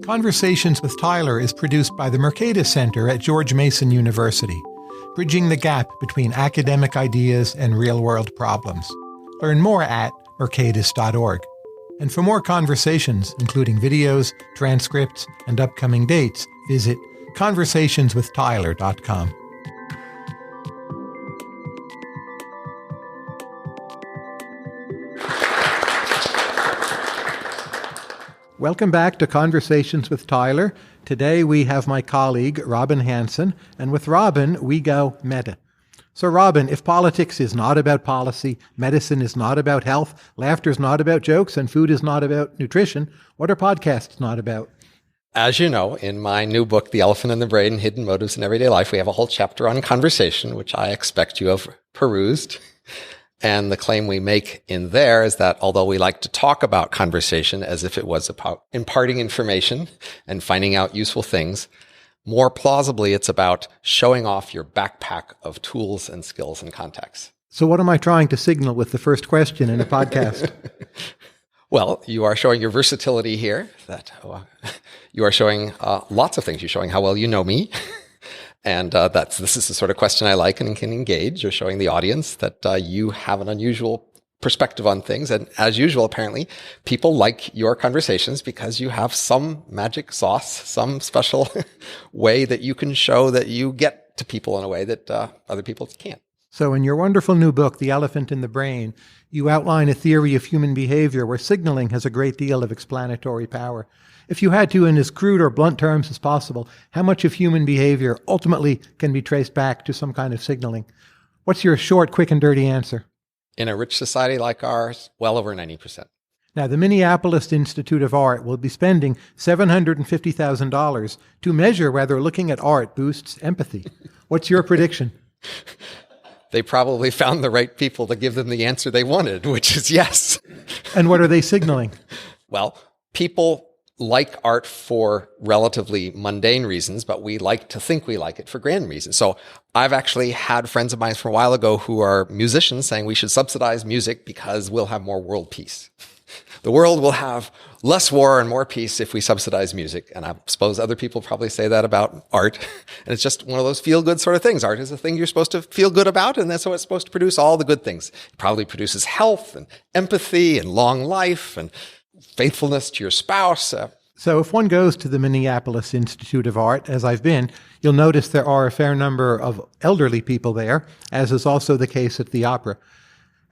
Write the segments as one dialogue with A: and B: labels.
A: Conversations with Tyler is produced by the Mercatus Center at George Mason University, bridging the gap between academic ideas and real-world problems. Learn more at mercatus.org. And for more conversations, including videos, transcripts, and upcoming dates, visit conversationswithtyler.com. Welcome back to Conversations with Tyler. Today we have my colleague, Robin Hanson, and with Robin, we go meta. So Robin, if politics is not about policy, medicine is not about health, laughter is not about jokes, and food is not about nutrition, what are podcasts not about?
B: As you know, in my new book, The Elephant in the Brain, Hidden Motives in Everyday Life, we have a whole chapter on conversation, which I expect you have perused. And the claim we make in there is that although we like to talk about conversation as if it was about imparting information and finding out useful things, more plausibly, it's about showing off your backpack of tools and skills and contacts.
A: So what am I trying to signal with the first question in a podcast?
B: Well, you are showing your versatility here. You are showing lots of things. You're showing how well you know me. And this is the sort of question I like and can engage. You're showing the audience that you have an unusual perspective on things. And as usual, apparently, people like your conversations because you have some magic sauce, some special way that you can show that you get to people in a way that other people can't.
A: So in your wonderful new book, The Elephant in the Brain, you outline a theory of human behavior where signaling has a great deal of explanatory power. If you had to, in as crude or blunt terms as possible, how much of human behavior ultimately can be traced back to some kind of signaling? What's your short, quick, and dirty answer?
B: In a rich society like ours, well over 90%.
A: Now, the Minneapolis Institute of Art will be spending $750,000 to measure whether looking at art boosts empathy. What's your prediction?
B: They probably found the right people to give them the answer they wanted, which is yes.
A: And what are they signaling?
B: Well, people like art for relatively mundane reasons, but we like to think we like it for grand reasons. So I've actually had friends of mine from a while ago who are musicians saying we should subsidize music because we'll have more world peace. The world will have less war and more peace if we subsidize music. And I suppose other people probably say that about art. And it's just one of those feel-good sort of things. Art is a thing you're supposed to feel good about, and that's what it's supposed to produce all the good things. It probably produces health and empathy and long life and faithfulness to your spouse.
A: So if one goes to the Minneapolis Institute of Art, as I've been, you'll notice there are a fair number of elderly people there, as is also the case at the opera.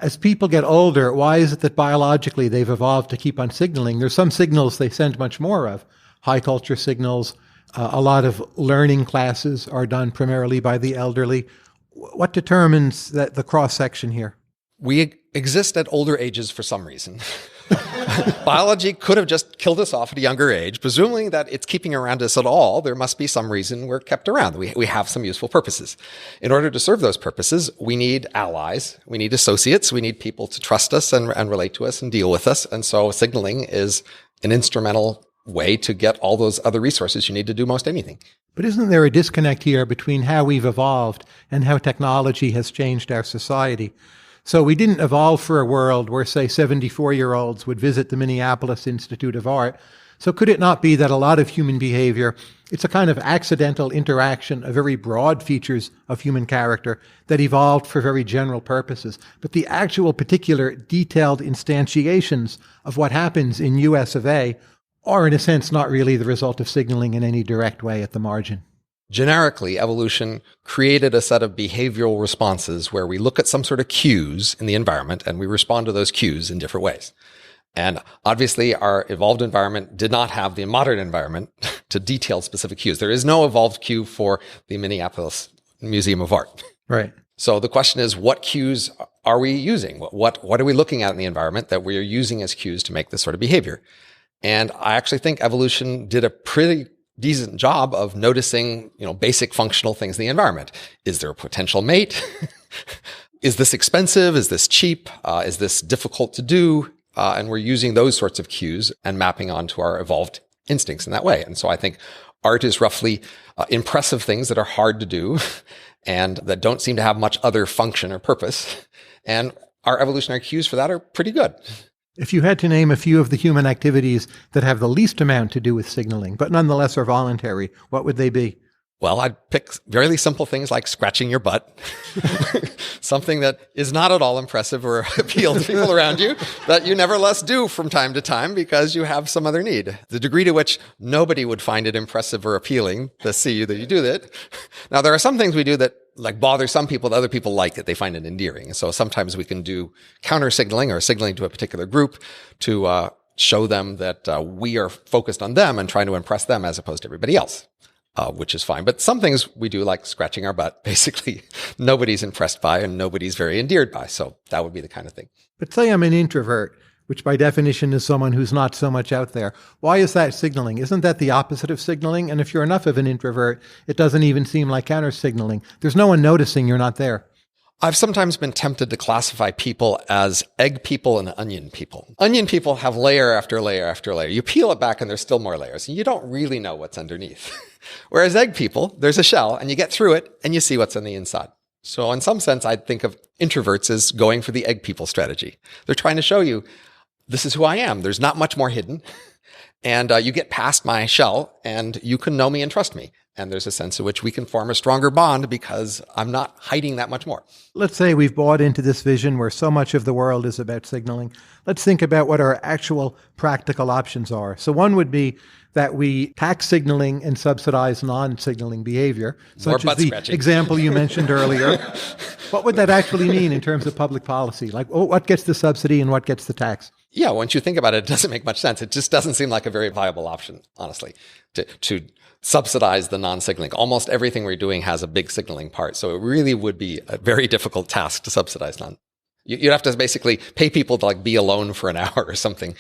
A: As people get older, why is it that biologically they've evolved to keep on signaling? There's some signals they send much more of. High culture signals, a lot of learning classes are done primarily by the elderly. What determines the cross-section here?
B: We exist at older ages for some reason. Biology could have just killed us off at a younger age. Presuming that it's keeping around us at all, there must be some reason we're kept around. We have some useful purposes. In order to serve those purposes, we need allies, we need associates, we need people to trust us and relate to us and deal with us. And so signaling is an instrumental way to get all those other resources you need to do most anything.
A: But isn't there a disconnect here between how we've evolved and how technology has changed our society? So we didn't evolve for a world where, say, 74-year-olds would visit the Minneapolis Institute of Art. So could it not be that a lot of human behavior, it's a kind of accidental interaction of very broad features of human character that evolved for very general purposes, but the actual particular detailed instantiations of what happens in US of A are, in a sense, not really the result of signaling in any direct way at the margin?
B: Generically, evolution created a set of behavioral responses where we look at some sort of cues in the environment and we respond to those cues in different ways. And obviously, our evolved environment did not have the modern environment to detail specific cues. There is no evolved cue for the Minneapolis Museum of Art.
A: Right.
B: So the question is, what cues are we using? What are we looking at in the environment that we are using as cues to make this sort of behavior? And I actually think evolution did a pretty decent job of noticing, basic functional things in the environment. Is there a potential mate? Is this expensive? Is this cheap? Is this difficult to do? And we're using those sorts of cues and mapping onto our evolved instincts in that way. And so I think art is roughly impressive things that are hard to do and that don't seem to have much other function or purpose. And our evolutionary cues for that are pretty good.
A: If you had to name a few of the human activities that have the least amount to do with signaling, but nonetheless are voluntary, what would they be?
B: Well, I'd pick very simple things like scratching your butt, something that is not at all impressive or appeal to people around you, that you nevertheless do from time to time because you have some other need. The degree to which nobody would find it impressive or appealing to see you that you do that. Now, there are some things we do that like bother some people, that other people like it. They find it endearing. So sometimes we can do counter-signaling or signaling to a particular group to show them that we are focused on them and trying to impress them as opposed to everybody else. Which is fine. But some things we do, like scratching our butt, basically nobody's impressed by and nobody's very endeared by. So that would be the kind of thing.
A: But say I'm an introvert, which by definition is someone who's not so much out there. Why is that signaling? Isn't that the opposite of signaling? And if you're enough of an introvert, it doesn't even seem like counter-signaling. There's no one noticing you're not there.
B: I've sometimes been tempted to classify people as egg people and onion people. Onion people have layer after layer after layer. You peel it back and there's still more layers, and you don't really know what's underneath. Whereas egg people, there's a shell, and you get through it, and you see what's on the inside. So in some sense, I'd think of introverts as going for the egg people strategy. They're trying to show you, this is who I am. There's not much more hidden. And you get past my shell, and you can know me and trust me. And there's a sense in which we can form a stronger bond because I'm not hiding that much more.
A: Let's say we've bought into this vision where so much of the world is about signaling. Let's think about what our actual practical options are. So one would be that we tax signaling and subsidize non-signaling behavior, such as the example you mentioned earlier. What would that actually mean in terms of public policy? Like, what gets the subsidy and what gets the tax?
B: Yeah, once you think about it, it doesn't make much sense. It just doesn't seem like a very viable option, honestly, to subsidize the non-signaling. Almost everything we're doing has a big signaling part. So it really would be a very difficult task to subsidize non. You'd have to basically pay people to like be alone for an hour or something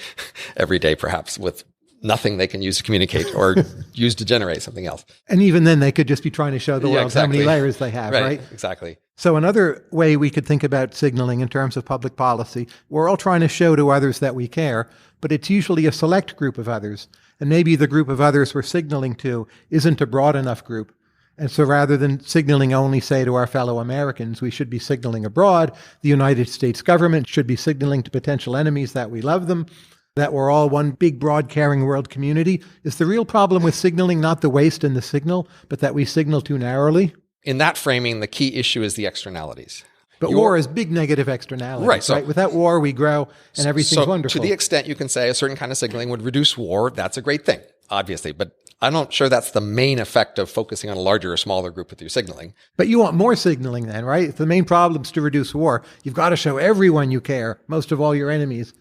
B: every day, perhaps, with nothing they can use to communicate or use to generate something else.
A: And even then, they could just be trying to show the world how many layers they have, right?
B: Exactly.
A: So another way we could think about signaling in terms of public policy, we're all trying to show to others that we care, but it's usually a select group of others. And maybe the group of others we're signaling to isn't a broad enough group. And so rather than signaling only, say, to our fellow Americans, we should be signaling abroad. The United States government should be signaling to potential enemies that we love them, that we're all one big, broad, caring world community. Is the real problem with signaling not the waste in the signal, but that we signal too narrowly?
B: In that framing, the key issue is the externalities.
A: But war is big negative externalities, right? So, without war, we grow and everything's wonderful.
B: To the extent you can say a certain kind of signaling would reduce war, that's a great thing, obviously. But I'm not sure that's the main effect of focusing on a larger or smaller group with your signaling.
A: But you want more signaling then, right? If the main problem is to reduce war, you've got to show everyone you care, most of all your enemies.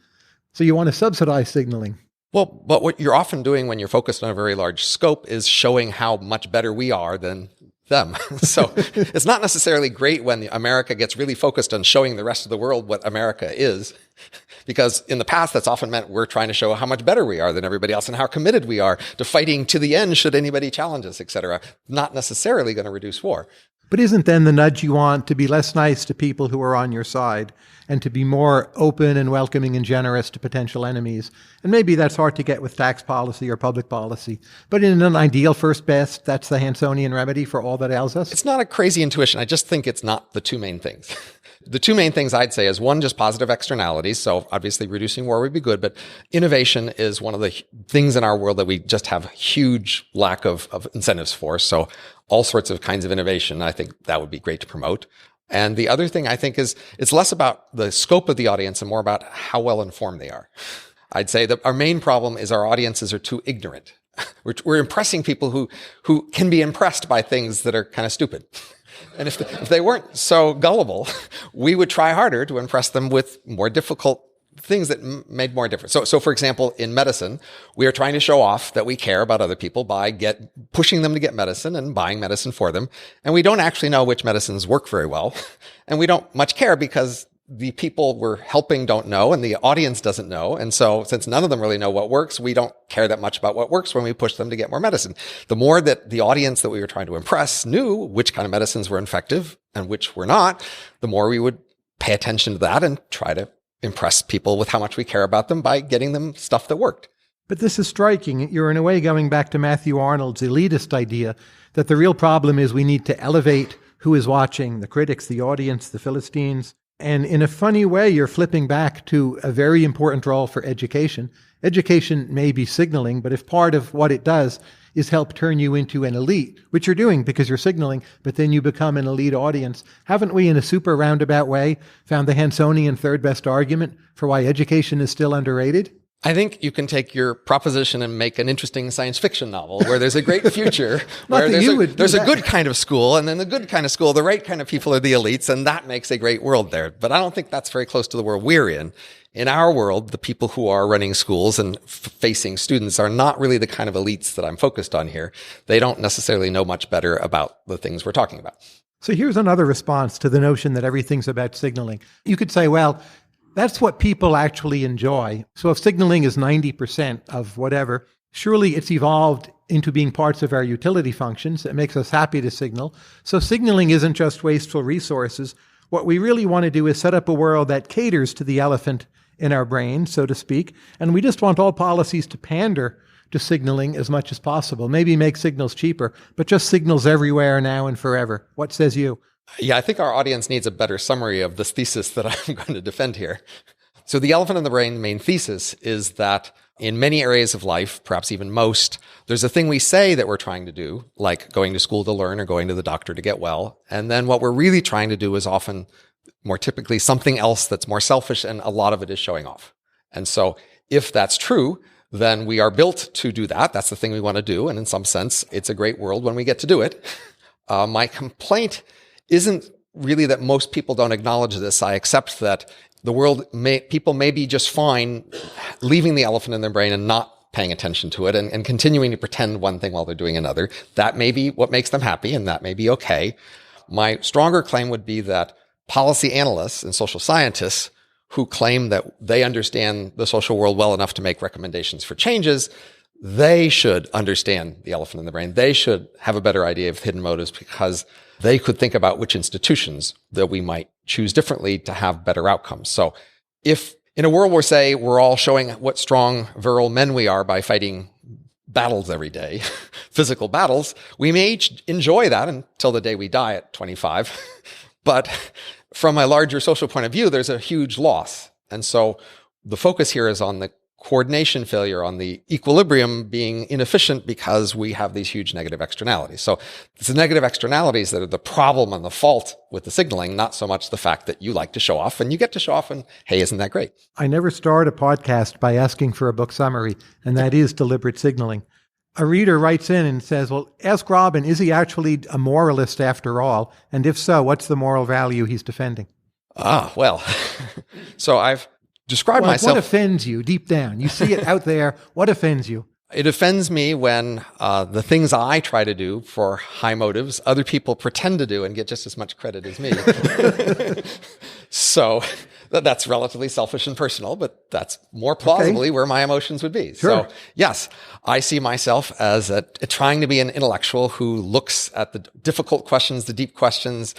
A: So you want to subsidize signaling.
B: Well, but what you're often doing when you're focused on a very large scope is showing how much better we are than them. So it's not necessarily great when America gets really focused on showing the rest of the world what America is, because in the past, that's often meant we're trying to show how much better we are than everybody else and how committed we are to fighting to the end should anybody challenge us, etc. Not necessarily going to reduce war.
A: But isn't then the nudge you want to be less nice to people who are on your side and to be more open and welcoming and generous to potential enemies? And maybe that's hard to get with tax policy or public policy. But in an ideal first best, that's the Hansonian remedy for all that ails us?
B: It's not a crazy intuition. I just think it's not the two main things. The two main things I'd say is one, just positive externalities. So obviously reducing war would be good, but innovation is one of the things in our world that we just have huge lack of incentives for. So all sorts of kinds of innovation, I think that would be great to promote. And the other thing I think is it's less about the scope of the audience and more about how well informed they are. I'd say that our main problem is our audiences are too ignorant. We're impressing people who can be impressed by things that are kind of stupid. And if they weren't so gullible, we would try harder to impress them with more difficult things that made more difference. So for example, in medicine, we are trying to show off that we care about other people by pushing them to get medicine and buying medicine for them. And we don't actually know which medicines work very well. And we don't much care because the people we're helping don't know and the audience doesn't know. And so since none of them really know what works, we don't care that much about what works when we push them to get more medicine. The more that the audience that we were trying to impress knew which kind of medicines were effective and which were not, the more we would pay attention to that and try to impress people with how much we care about them by getting them stuff that worked.
A: But this is striking. You're in a way going back to Matthew Arnold's elitist idea that the real problem is we need to elevate who is watching, the critics, the audience, the Philistines, And in a funny way, you're flipping back to a very important role for education. Education may be signaling, but if part of what it does is help turn you into an elite, which you're doing because you're signaling, but then you become an elite audience, haven't we, in a super roundabout way, found the Hansonian third best argument for why education is still underrated?
B: I think you can take your proposition and make an interesting science fiction novel where there's a great future, where there's a good kind of school, and then the good kind of school, the right kind of people are the elites, and that makes a great world there. But I don't think that's very close to the world we're in. In our world, the people who are running schools and facing students are not really the kind of elites that I'm focused on here. They don't necessarily know much better about the things we're talking about.
A: So here's another response to the notion that everything's about signaling. You could say, well, that's what people actually enjoy. So if signaling is 90% of whatever, surely it's evolved into being parts of our utility functions. It makes us happy to signal. So signaling isn't just wasteful resources. What we really want to do is set up a world that caters to the elephant in our brain, so to speak. And we just want all policies to pander to signaling as much as possible. Maybe make signals cheaper, but just signals everywhere now and forever. What says you?
B: Yeah, I think our audience needs a better summary of this thesis that I'm going to defend here. So the elephant in the brain main thesis is that in many areas of life, perhaps even most, there's a thing we say that we're trying to do, like going to school to learn or going to the doctor to get well. And then what we're really trying to do is often, more typically, something else that's more selfish, and a lot of it is showing off. And so if that's true, then we are built to do that. That's the thing we want to do. And in some sense, it's a great world when we get to do it. My complaint isn't really that most people don't acknowledge this. I accept that people may be just fine leaving the elephant in their brain and not paying attention to it and continuing to pretend one thing while they're doing another. That may be what makes them happy, and that may be okay. My stronger claim would be that policy analysts and social scientists who claim that they understand the social world well enough to make recommendations for changes, they should understand the elephant in the brain. They should have a better idea of hidden motives, because they could think about which institutions that we might choose differently to have better outcomes. So if in a world where, say, we're all showing what strong, virile men we are by fighting battles every day, physical battles, we may each enjoy that until the day we die at 25. But from a larger social point of view, there's a huge loss. And so the focus here is on the coordination failure, on the equilibrium being inefficient because we have these huge negative externalities. So it's the negative externalities that are the problem and the fault with the signaling, not so much the fact that you like to show off and you get to show off and, hey, isn't that great?
A: I never start a podcast by asking for a book summary, and that is deliberate signaling. A reader writes in and says, well, ask Robin, is he actually a moralist after all? And if so, what's the moral value he's defending?
B: Well, so I've described myself.
A: What offends you deep down? You see it out there. What offends you?
B: It offends me when the things I try to do for high motives, other people pretend to do and get just as much credit as me. So that's relatively selfish and personal, but that's more plausibly where my emotions would be.
A: Sure.
B: So yes, I see myself as trying to be an intellectual who looks at the difficult questions, the deep questions,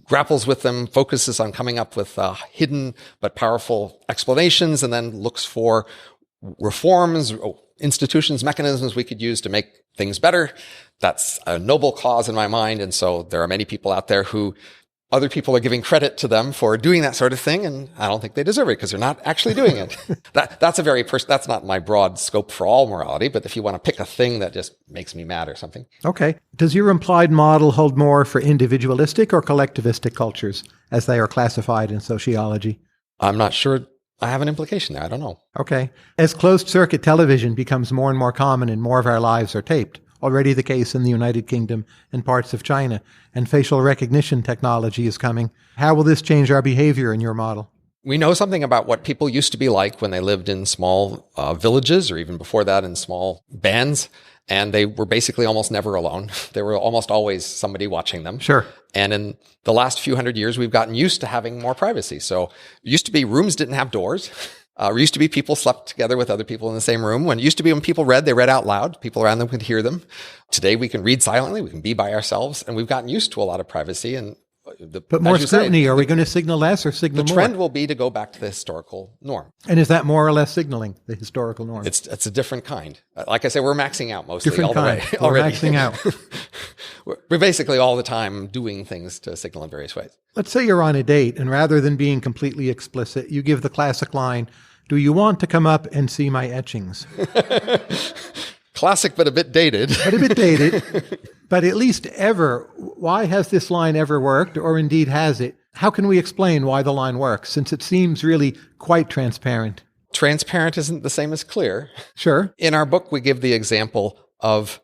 B: grapples with them, focuses on coming up with hidden but powerful explanations, and then looks for reforms, institutions, mechanisms we could use to make things better. That's a noble cause in my mind. And so there are many people out there who other people are giving credit to them for doing that sort of thing, and I don't think they deserve it because they're not actually doing it. That's not my broad scope for all morality, but if you want to pick a thing that just makes me mad or something.
A: Okay. Does your implied model hold more for individualistic or collectivistic cultures as they are classified in sociology?
B: I'm not sure I have an implication there. I don't know.
A: Okay. As closed-circuit television becomes more and more common and more of our lives are taped, already the case in the United Kingdom and parts of China, and facial recognition technology is coming, how will this change our behavior in your model?
B: We know something about what people used to be like when they lived in small villages, or even before that in small bands, and they were basically almost never alone. There were almost always somebody watching them.
A: Sure.
B: And in the last few hundred years, we've gotten used to having more privacy. So it used to be rooms didn't have doors. It used to be people slept together with other people in the same room. When people read, they read out loud. People around them could hear them. Today, we can read silently. We can be by ourselves. And we've gotten used to a lot of privacy. And
A: but more scrutiny, are we going to signal less or signal more?
B: The trend will be to go back to the historical norm.
A: And is that more or less signaling, the historical norm?
B: It's a different kind. Like I say, we're maxing out mostly
A: different
B: all the way.
A: We're maxing out.
B: we're basically all the time doing things to signal in various ways.
A: Let's say you're on a date, and rather than being completely explicit, you give the classic line, "Do you want to come up and see my etchings?"
B: Classic, but a bit dated.
A: But at least ever, why has this line ever worked, or indeed has it? How can we explain why the line works, since it seems really quite transparent?
B: Transparent isn't the same as clear.
A: Sure.
B: In our book, we give the example of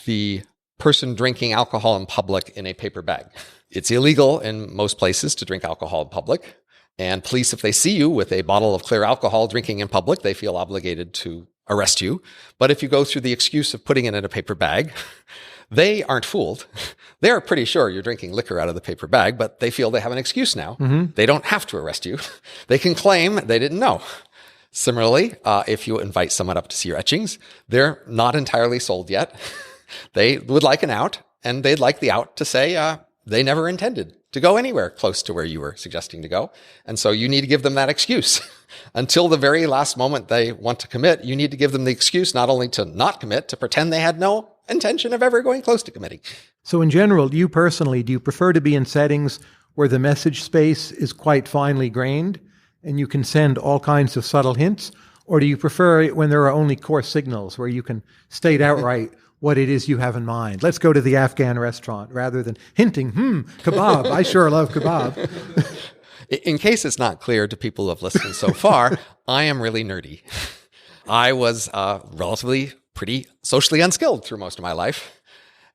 B: the person drinking alcohol in public in a paper bag. It's illegal in most places to drink alcohol in public. And police, if they see you with a bottle of clear alcohol drinking in public, they feel obligated to arrest you. But if you go through the excuse of putting it in a paper bag, they aren't fooled. They're pretty sure you're drinking liquor out of the paper bag, but they feel they have an excuse now. Mm-hmm. They don't have to arrest you. They can claim they didn't know. Similarly, if you invite someone up to see your etchings, they're not entirely sold yet. They would like an out, and they'd like the out to say they never intended to go anywhere close to where you were suggesting to go. And so you need to give them that excuse. Until the very last moment they want to commit, you need to give them the excuse not only to not commit, to pretend they had no intention of ever going close to committing.
A: So in general, do you prefer to be in settings where the message space is quite finely grained and you can send all kinds of subtle hints? Or do you prefer it when there are only coarse signals where you can state outright what it is you have in mind? Let's go to the Afghan restaurant rather than hinting, kebab, I sure love kebab.
B: In case it's not clear to people who have listened so far, I am really nerdy. I was relatively pretty socially unskilled through most of my life.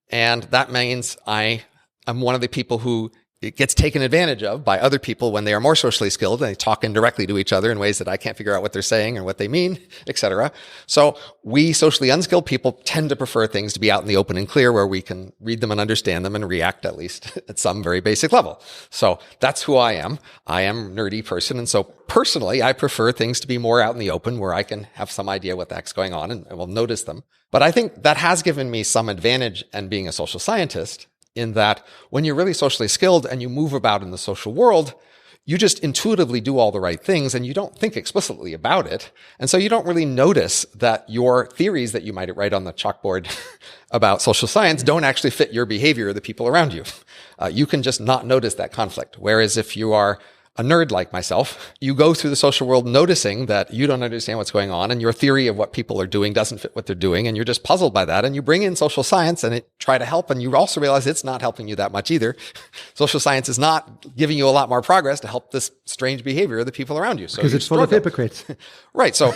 B: And that means I am one of the people who it gets taken advantage of by other people when they are more socially skilled and they talk indirectly to each other in ways that I can't figure out what they're saying or what they mean, etc. So we socially unskilled people tend to prefer things to be out in the open and clear where we can read them and understand them and react at least at some very basic level. So that's who I am. I am a nerdy person. And so personally, I prefer things to be more out in the open where I can have some idea what the heck's going on and will notice them. But I think that has given me some advantage in being a social scientist, in that when you're really socially skilled and you move about in the social world, you just intuitively do all the right things and you don't think explicitly about it. And so you don't really notice that your theories that you might write on the chalkboard about social science don't actually fit your behavior or the people around you. You can just not notice that conflict. Whereas if you are a nerd like myself, you go through the social world noticing that you don't understand what's going on and your theory of what people are doing doesn't fit what they're doing. And you're just puzzled by that. And you bring in social science and try to help. And you also realize it's not helping you that much either. Social science is not giving you a lot more progress to help this strange behavior of the people around you. So
A: because it's full of hypocrites.
B: Right. So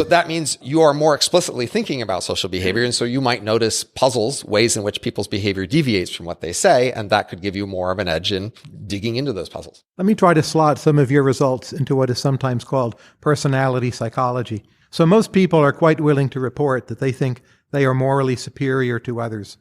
B: that means you are more explicitly thinking about social behavior. And so you might notice puzzles, ways in which people's behavior deviates from what they say. And that could give you more of an edge in digging into those puzzles.
A: Let me try to slot some of your results into what is sometimes called personality psychology. So most people are quite willing to report that they think they are morally superior to others.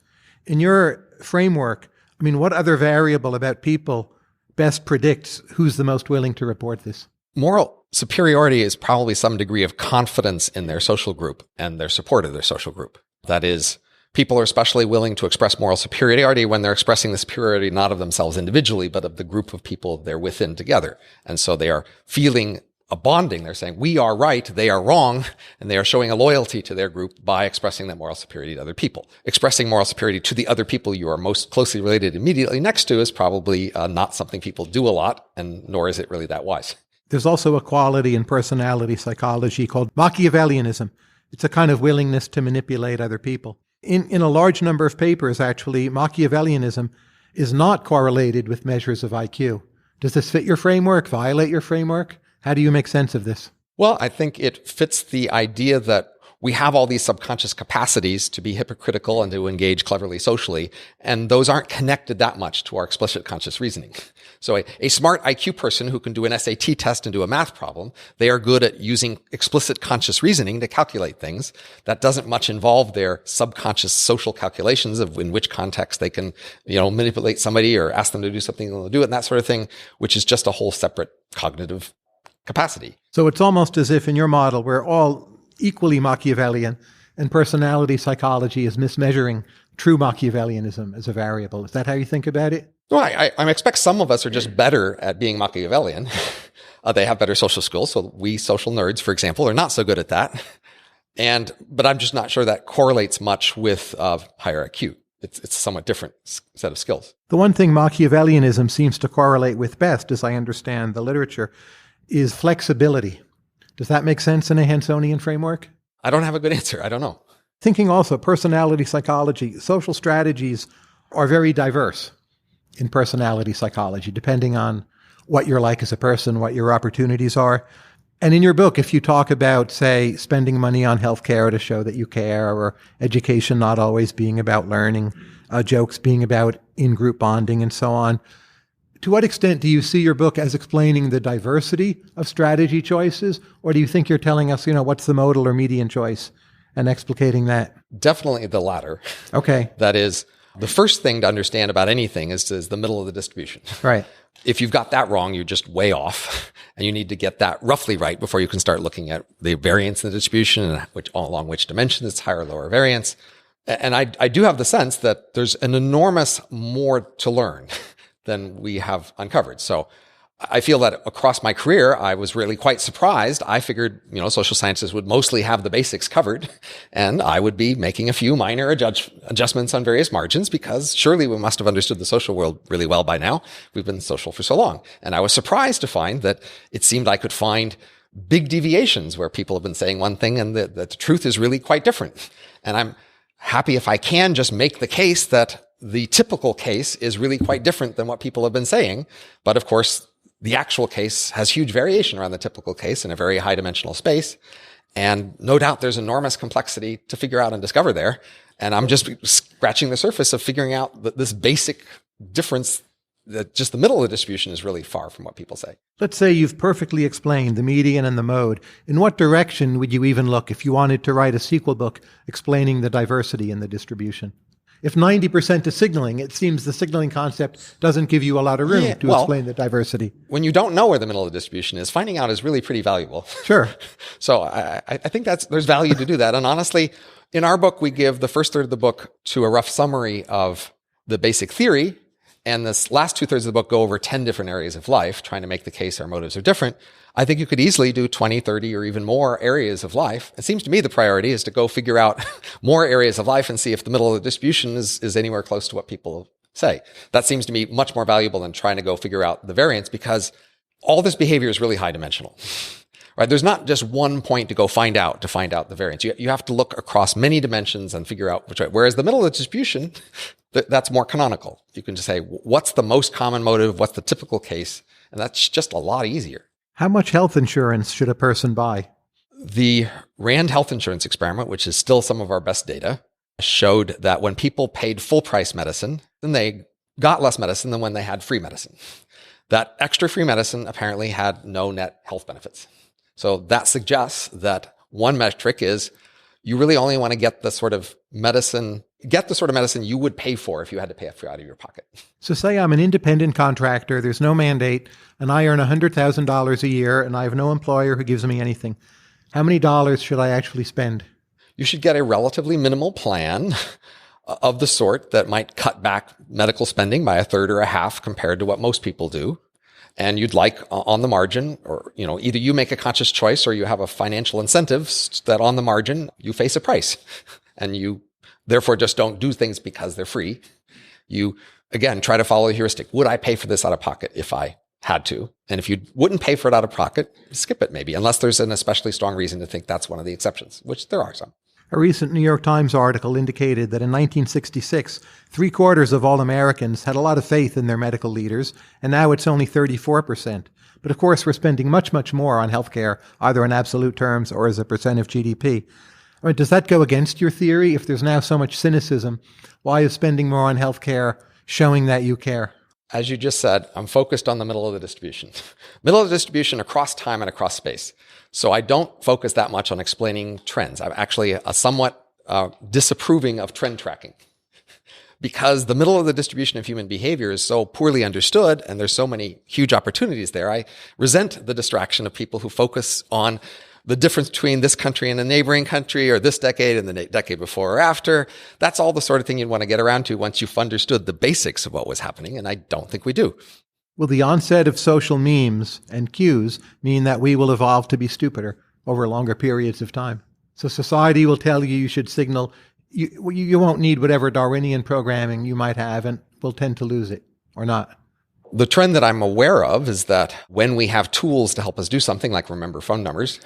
A: In your framework, what other variable about people best predicts who's the most willing to report this?
B: Moral superiority is probably some degree of confidence in their social group and their support of their social group. That is, people are especially willing to express moral superiority when they're expressing the superiority not of themselves individually, but of the group of people they're within together. And so they are feeling a bonding. They're saying, we are right, they are wrong, and they are showing a loyalty to their group by expressing that moral superiority to other people. Expressing moral superiority to the other people you are most closely related immediately next to is probably not something people do a lot, and nor is it really that wise.
A: There's also a quality in personality psychology called Machiavellianism. It's a kind of willingness to manipulate other people. In a large number of papers, actually, Machiavellianism is not correlated with measures of IQ. Does this fit your framework, violate your framework? How do you make sense of this?
B: Well, I think it fits the idea that we have all these subconscious capacities to be hypocritical and to engage cleverly socially, and those aren't connected that much to our explicit conscious reasoning. So a smart IQ person who can do an SAT test and do a math problem, they are good at using explicit conscious reasoning to calculate things. That doesn't much involve their subconscious social calculations of in which context they can, manipulate somebody or ask them to do something and they'll do it and that sort of thing, which is just a whole separate cognitive capacity.
A: So it's almost as if in your model we're all equally Machiavellian, and personality psychology is mismeasuring true Machiavellianism as a variable. Is that how you think about it?
B: Well, I expect some of us are just better at being Machiavellian. They have better social skills. So we social nerds, for example, are not so good at that. But I'm just not sure that correlates much with higher IQ. it's a somewhat different set of skills.
A: The one thing Machiavellianism seems to correlate with best, as I understand the literature, is flexibility. Does that make sense in a Hansonian framework?
B: I don't have a good answer. I don't know.
A: Thinking also personality psychology, social strategies are very diverse in personality psychology, depending on what you're like as a person, what your opportunities are. And in your book, if you talk about, say, spending money on healthcare to show that you care, or education not always being about learning, jokes being about in-group bonding and so on, to what extent do you see your book as explaining the diversity of strategy choices, or do you think you're telling us, what's the modal or median choice and explicating that?
B: Definitely the latter.
A: Okay.
B: That is, the first thing to understand about anything is the middle of the distribution.
A: Right.
B: If you've got that wrong, you're just way off, and you need to get that roughly right before you can start looking at the variance in the distribution and along which dimensions it's higher or lower variance. And I do have the sense that there's an enormous more to learn than we have uncovered. So I feel that across my career, I was really quite surprised. I figured, social sciences would mostly have the basics covered, and I would be making a few minor adjustments on various margins, because surely we must have understood the social world really well by now. We've been social for so long. And I was surprised to find that it seemed I could find big deviations where people have been saying one thing and the truth is really quite different. And I'm happy if I can just make the case that the typical case is really quite different than what people have been saying. But of course, the actual case has huge variation around the typical case in a very high dimensional space. And no doubt there's enormous complexity to figure out and discover there. And I'm just scratching the surface of figuring out that this basic difference, that just the middle of the distribution is really far from what people say.
A: Let's say you've perfectly explained the median and the mode. In what direction would you even look if you wanted to write a sequel book explaining the diversity in the distribution? If 90% is signaling, it seems the signaling concept doesn't give you a lot of room to explain the diversity.
B: When you don't know where the middle of the distribution is, finding out is really pretty valuable.
A: Sure.
B: So I think there's value to do that. And honestly, in our book, we give the first third of the book to a rough summary of the basic theory. And this last 2/3 of the book go over 10 different areas of life, trying to make the case our motives are different. I think you could easily do 20, 30, or even more areas of life. It seems to me the priority is to go figure out more areas of life and see if the middle of the distribution is anywhere close to what people say. That seems to me much more valuable than trying to go figure out the variance, because all this behavior is really high dimensional. Right? There's not just one point to go find out the variance. You have to look across many dimensions and figure out which way. Whereas the middle of the distribution, that's more canonical. You can just say, what's the most common motive? What's the typical case? And that's just a lot easier.
A: How much health insurance should a person buy?
B: The Rand health insurance experiment, which is still some of our best data, showed that when people paid full price medicine, then they got less medicine than when they had free medicine. That extra free medicine apparently had no net health benefits. So that suggests that one metric is you really only want to get the sort of medicine you would pay for if you had to pay it out of your pocket.
A: So say I'm an independent contractor, there's no mandate, and I earn $100,000 a year, and I have no employer who gives me anything. How many dollars should I actually spend?
B: You should get a relatively minimal plan of the sort that might cut back medical spending by 1/3 or 1/2 compared to what most people do. And you'd like on the margin, or, either you make a conscious choice or you have a financial incentive that on the margin you face a price, and you therefore just don't do things because they're free. You, again, try to follow the heuristic. Would I pay for this out of pocket if I had to? And if you wouldn't pay for it out of pocket, skip it maybe, unless there's an especially strong reason to think that's one of the exceptions, which there are some.
A: A recent New York Times article indicated that in 1966, 3/4 of all Americans had a lot of faith in their medical leaders, and now it's only 34%. But of course, we're spending much, much more on healthcare, either in absolute terms or as a percent of GDP. I mean, does that go against your theory? If there's now so much cynicism, why is spending more on healthcare showing that you care?
B: As you just said, I'm focused on the middle of the distribution. Middle of the distribution across time and across space. So I don't focus that much on explaining trends. I'm actually a somewhat disapproving of trend tracking, because the middle of the distribution of human behavior is so poorly understood and there's so many huge opportunities there. I resent the distraction of people who focus on the difference between this country and a neighboring country, or this decade and the decade before or after. That's all the sort of thing you'd want to get around to once you've understood the basics of what was happening, and I don't think we do.
A: Will the onset of social memes and cues mean that we will evolve to be stupider over longer periods of time? So society will tell you should signal you won't need whatever Darwinian programming you might have and will tend to lose it or not.
B: The trend that I'm aware of is that when we have tools to help us do something like remember phone numbers,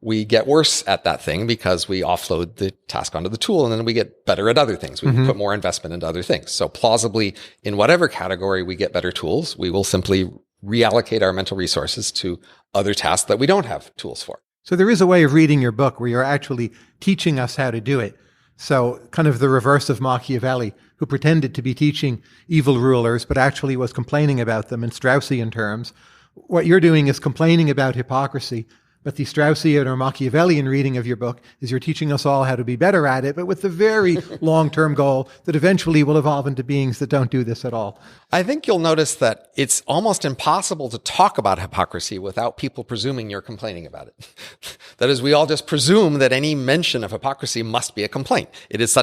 B: we get worse at that thing because we offload the task onto the tool, and then we get better at other things. We put more investment into other things. So plausibly, in whatever category we get better tools, we will simply reallocate our mental resources to other tasks that we don't have tools for.
A: So there is a way of reading your book where you're actually teaching us how to do it. So kind of the reverse of Machiavelli, who pretended to be teaching evil rulers, but actually was complaining about them in Straussian terms. What you're doing is complaining about hypocrisy, but the Straussian or Machiavellian reading of your book is you're teaching us all how to be better at it, but with the very long-term goal that eventually we'll evolve into beings that don't do this at all.
B: I think you'll notice that it's almost impossible to talk about hypocrisy without people presuming you're complaining about it. That is, we all just presume that any mention of hypocrisy must be a complaint. It is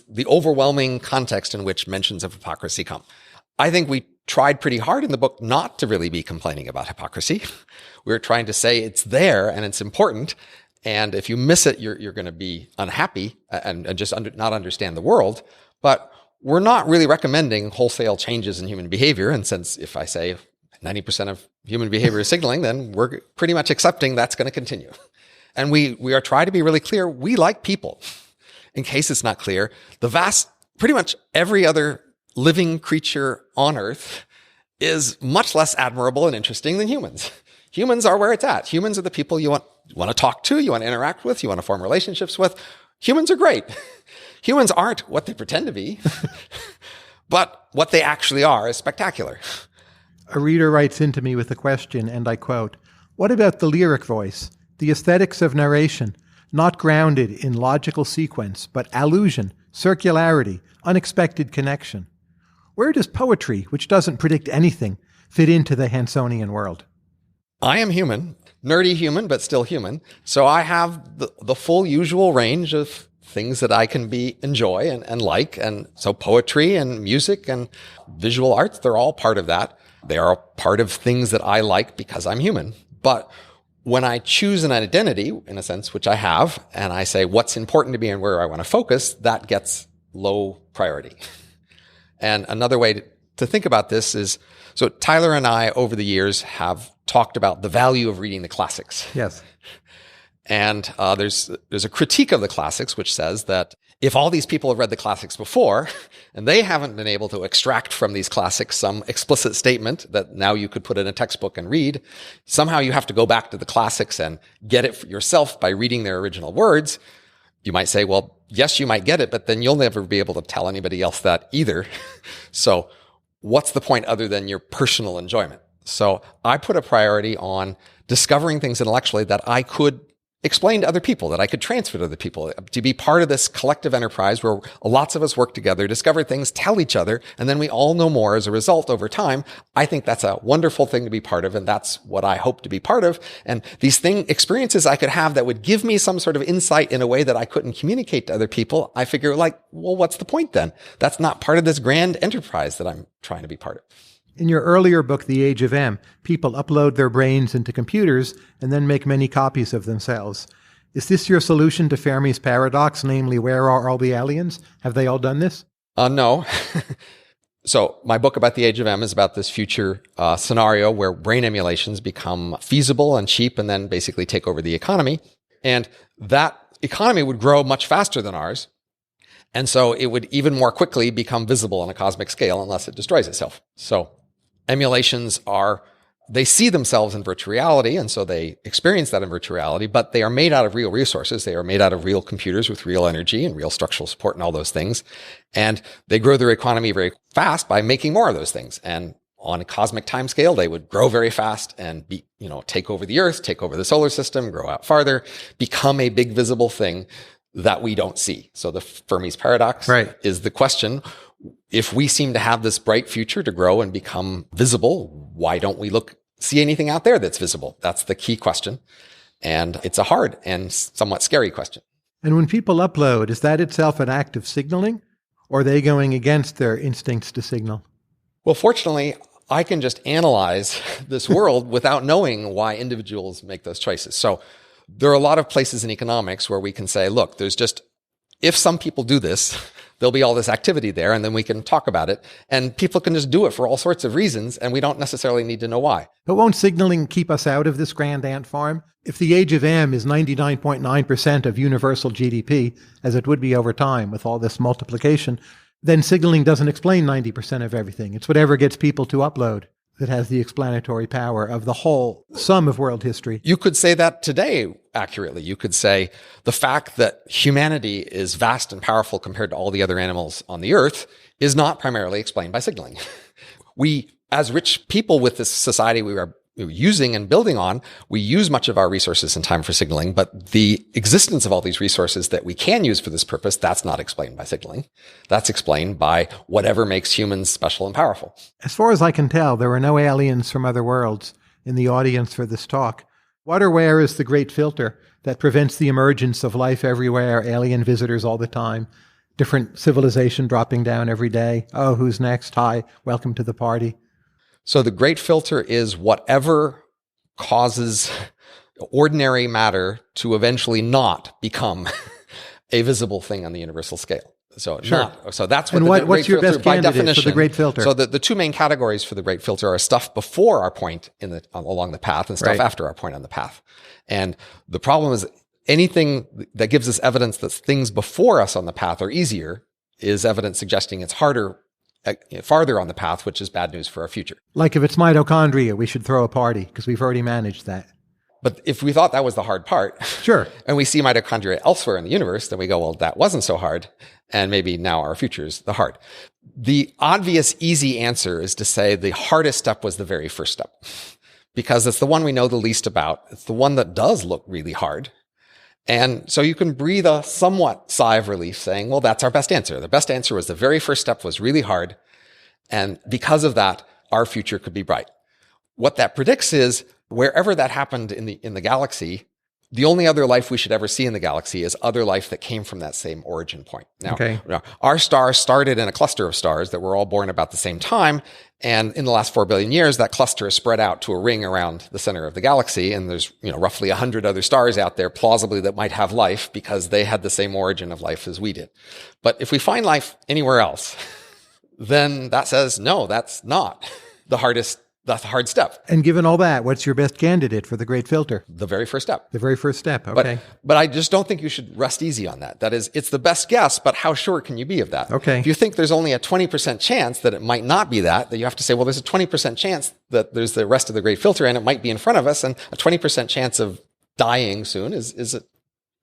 B: the overwhelming context in which mentions of hypocrisy come. I think we tried pretty hard in the book not to really be complaining about hypocrisy. We were trying to say it's there and it's important. And if you miss it, you're going to be unhappy and just not understand the world. But we're not really recommending wholesale changes in human behavior. And since if I say 90% of human behavior is signaling, then we're pretty much accepting that's going to continue. And we are trying to be really clear. We like people. In case it's not clear, pretty much every other living creature on Earth is much less admirable and interesting than humans. Humans are where it's at. Humans are the people you want to talk to, you want to interact with, you want to form relationships with. Humans are great. Humans aren't what they pretend to be, but what they actually are is spectacular.
A: A reader writes into me with a question, and I quote, "What about the lyric voice, the aesthetics of narration, not grounded in logical sequence, but allusion, circularity, unexpected connection? Where does poetry, which doesn't predict anything, fit into the Hansonian world?"
B: I am human, nerdy human, but still human. So I have the full usual range of things that I can enjoy and like. And so poetry and music and visual arts, they're all part of that. They are a part of things that I like because I'm human. But when I choose an identity, in a sense, which I have, and I say what's important to me and where I want to focus, that gets low priority. And another way to think about this is, so Tyler and I over the years have talked about the value of reading the classics.
A: Yes.
B: And there's a critique of the classics which says that if all these people have read the classics before and they haven't been able to extract from these classics some explicit statement that now you could put in a textbook and read, somehow you have to go back to the classics and get it for yourself by reading their original words. You might say, well, yes, you might get it, but then you'll never be able to tell anybody else that either. So what's the point other than your personal enjoyment? So I put a priority on discovering things intellectually that I could explain to other people, that I could transfer to other people, to be part of this collective enterprise where lots of us work together, discover things, tell each other, and then we all know more as a result over time. I think that's a wonderful thing to be part of, and that's what I hope to be part of. And these experiences I could have that would give me some sort of insight in a way that I couldn't communicate to other people, I figure well, what's the point then? That's not part of this grand enterprise that I'm trying to be part of.
A: In your earlier book, The Age of M, people upload their brains into computers and then make many copies of themselves. Is this your solution to Fermi's paradox, namely, where are all the aliens? Have they all done this?
B: No. So my book about The Age of M is about this future scenario where brain emulations become feasible and cheap and then basically take over the economy. And that economy would grow much faster than ours. And so it would even more quickly become visible on a cosmic scale unless it destroys itself. So emulations they see themselves in virtual reality, and so they experience that in virtual reality, but they are made out of real resources. They are made out of real computers with real energy and real structural support and all those things. And they grow their economy very fast by making more of those things. And on a cosmic timescale, they would grow very fast and take over the Earth, take over the solar system, grow out farther, become a big visible thing that we don't see. So the Fermi's paradox is the question. If we seem to have this bright future to grow and become visible, why don't we see anything out there that's visible? That's the key question. And it's a hard and somewhat scary question.
A: And when people upload, is that itself an act of signaling? Or are they going against their instincts to signal?
B: Well, fortunately, I can just analyze this world without knowing why individuals make those choices. So there are a lot of places in economics where we can say, look, there's just if some people do this, there'll be all this activity there, and then we can talk about it. And people can just do it for all sorts of reasons, and we don't necessarily need to know why.
A: But won't signaling keep us out of this grand ant farm? If the age of M is 99.9% of universal GDP, as it would be over time with all this multiplication, then signaling doesn't explain 90% of everything. It's whatever gets people to upload that has the explanatory power of the whole sum of world history.
B: You could say that today accurately. You could say the fact that humanity is vast and powerful compared to all the other animals on the earth is not primarily explained by signaling. We, as rich people with this society we are using and building on, we use much of our resources and time for signaling, but the existence of all these resources that we can use for this purpose, that's not explained by signaling. That's explained by whatever makes humans special and powerful.
A: As far as I can tell, there were no aliens from other worlds in the audience for this talk. What or where is the great filter that prevents the emergence of life everywhere, alien visitors all the time, different civilization dropping down every day? Oh, who's next? Hi, welcome to the party.
B: So the great filter is whatever causes ordinary matter to eventually not become a visible thing on the universal scale. So
A: Sure.
B: So that's what
A: And
B: the great
A: what's your
B: filter,
A: best
B: by
A: candidate
B: definition.
A: for the great filter?
B: So the two main categories for the great filter are stuff before our point along the path and stuff
A: Right.
B: after our point on the path. And the problem is anything that gives us evidence that things before us on the path are easier is evidence suggesting it's harder farther on the path, which is bad news for our future.
A: Like if it's mitochondria, we should throw a party because we've already managed that.
B: But if we thought that was the hard part,
A: Sure.
B: and we see mitochondria elsewhere in the universe, then we go, well, that wasn't so hard. And maybe now our future is the hard. The obvious, easy answer is to say the hardest step was the very first step, because it's the one we know the least about. It's the one that does look really hard. And so you can breathe a somewhat sigh of relief saying, well, that's our best answer. The best answer was the very first step was really hard. And because of that, our future could be bright. What that predicts is wherever that happened in the galaxy, the only other life we should ever see in the galaxy is other life that came from that same origin point. Now, our star started in a cluster of stars that were all born about the same time. And in the last 4 billion years, that cluster is spread out to a ring around the center of the galaxy. And there's, roughly 100 other stars out there plausibly that might have life because they had the same origin of life as we did. But if we find life anywhere else, then that says, no, that's not the hard step.
A: And given all that, what's your best candidate for the great filter?
B: The very first step.
A: The very first step. Okay.
B: But I just don't think you should rest easy on that. That is, it's the best guess, but how sure can you be of that?
A: Okay.
B: If you think there's only a 20% chance that it might not be that you have to say, well, there's a 20% chance that there's the rest of the great filter and it might be in front of us. And a 20% chance of dying soon is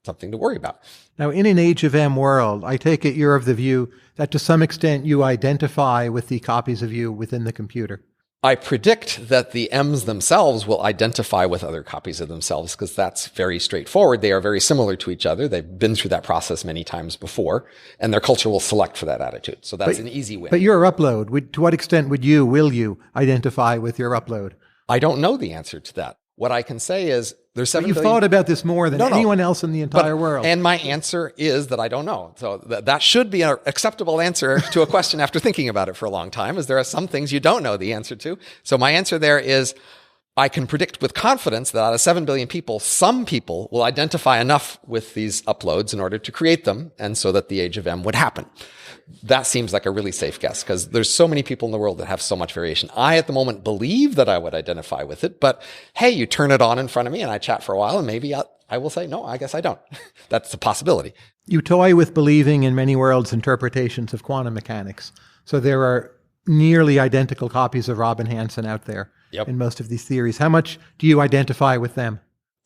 B: something to worry about.
A: Now, in an age of M world, I take it you're of the view that to some extent you identify with the copies of you within the computer.
B: I predict that the M's themselves will identify with other copies of themselves because that's very straightforward. They are very similar to each other. They've been through that process many times before, and their culture will select for that attitude. So that's an easy win.
A: But your upload, to what extent will you identify with your upload?
B: I don't know the answer to that. What I can say is there's 7
A: You've
B: billion.
A: thought about this more than anyone else in the entire world.
B: And my answer is that I don't know. So that should be an acceptable answer to a question after thinking about it for a long time, is there are some things you don't know the answer to. So my answer there is I can predict with confidence that out of 7 billion people, some people will identify enough with these uploads in order to create them, and so that the age of M would happen. That seems like a really safe guess because there's so many people in the world that have so much variation. I, at the moment, believe that I would identify with it, but hey, you turn it on in front of me and I chat for a while and maybe I will say, no, I guess I don't. That's a possibility.
A: You toy with believing in many worlds' interpretations of quantum mechanics. So there are nearly identical copies of Robin Hanson out there in most of these theories. How much do you identify with them?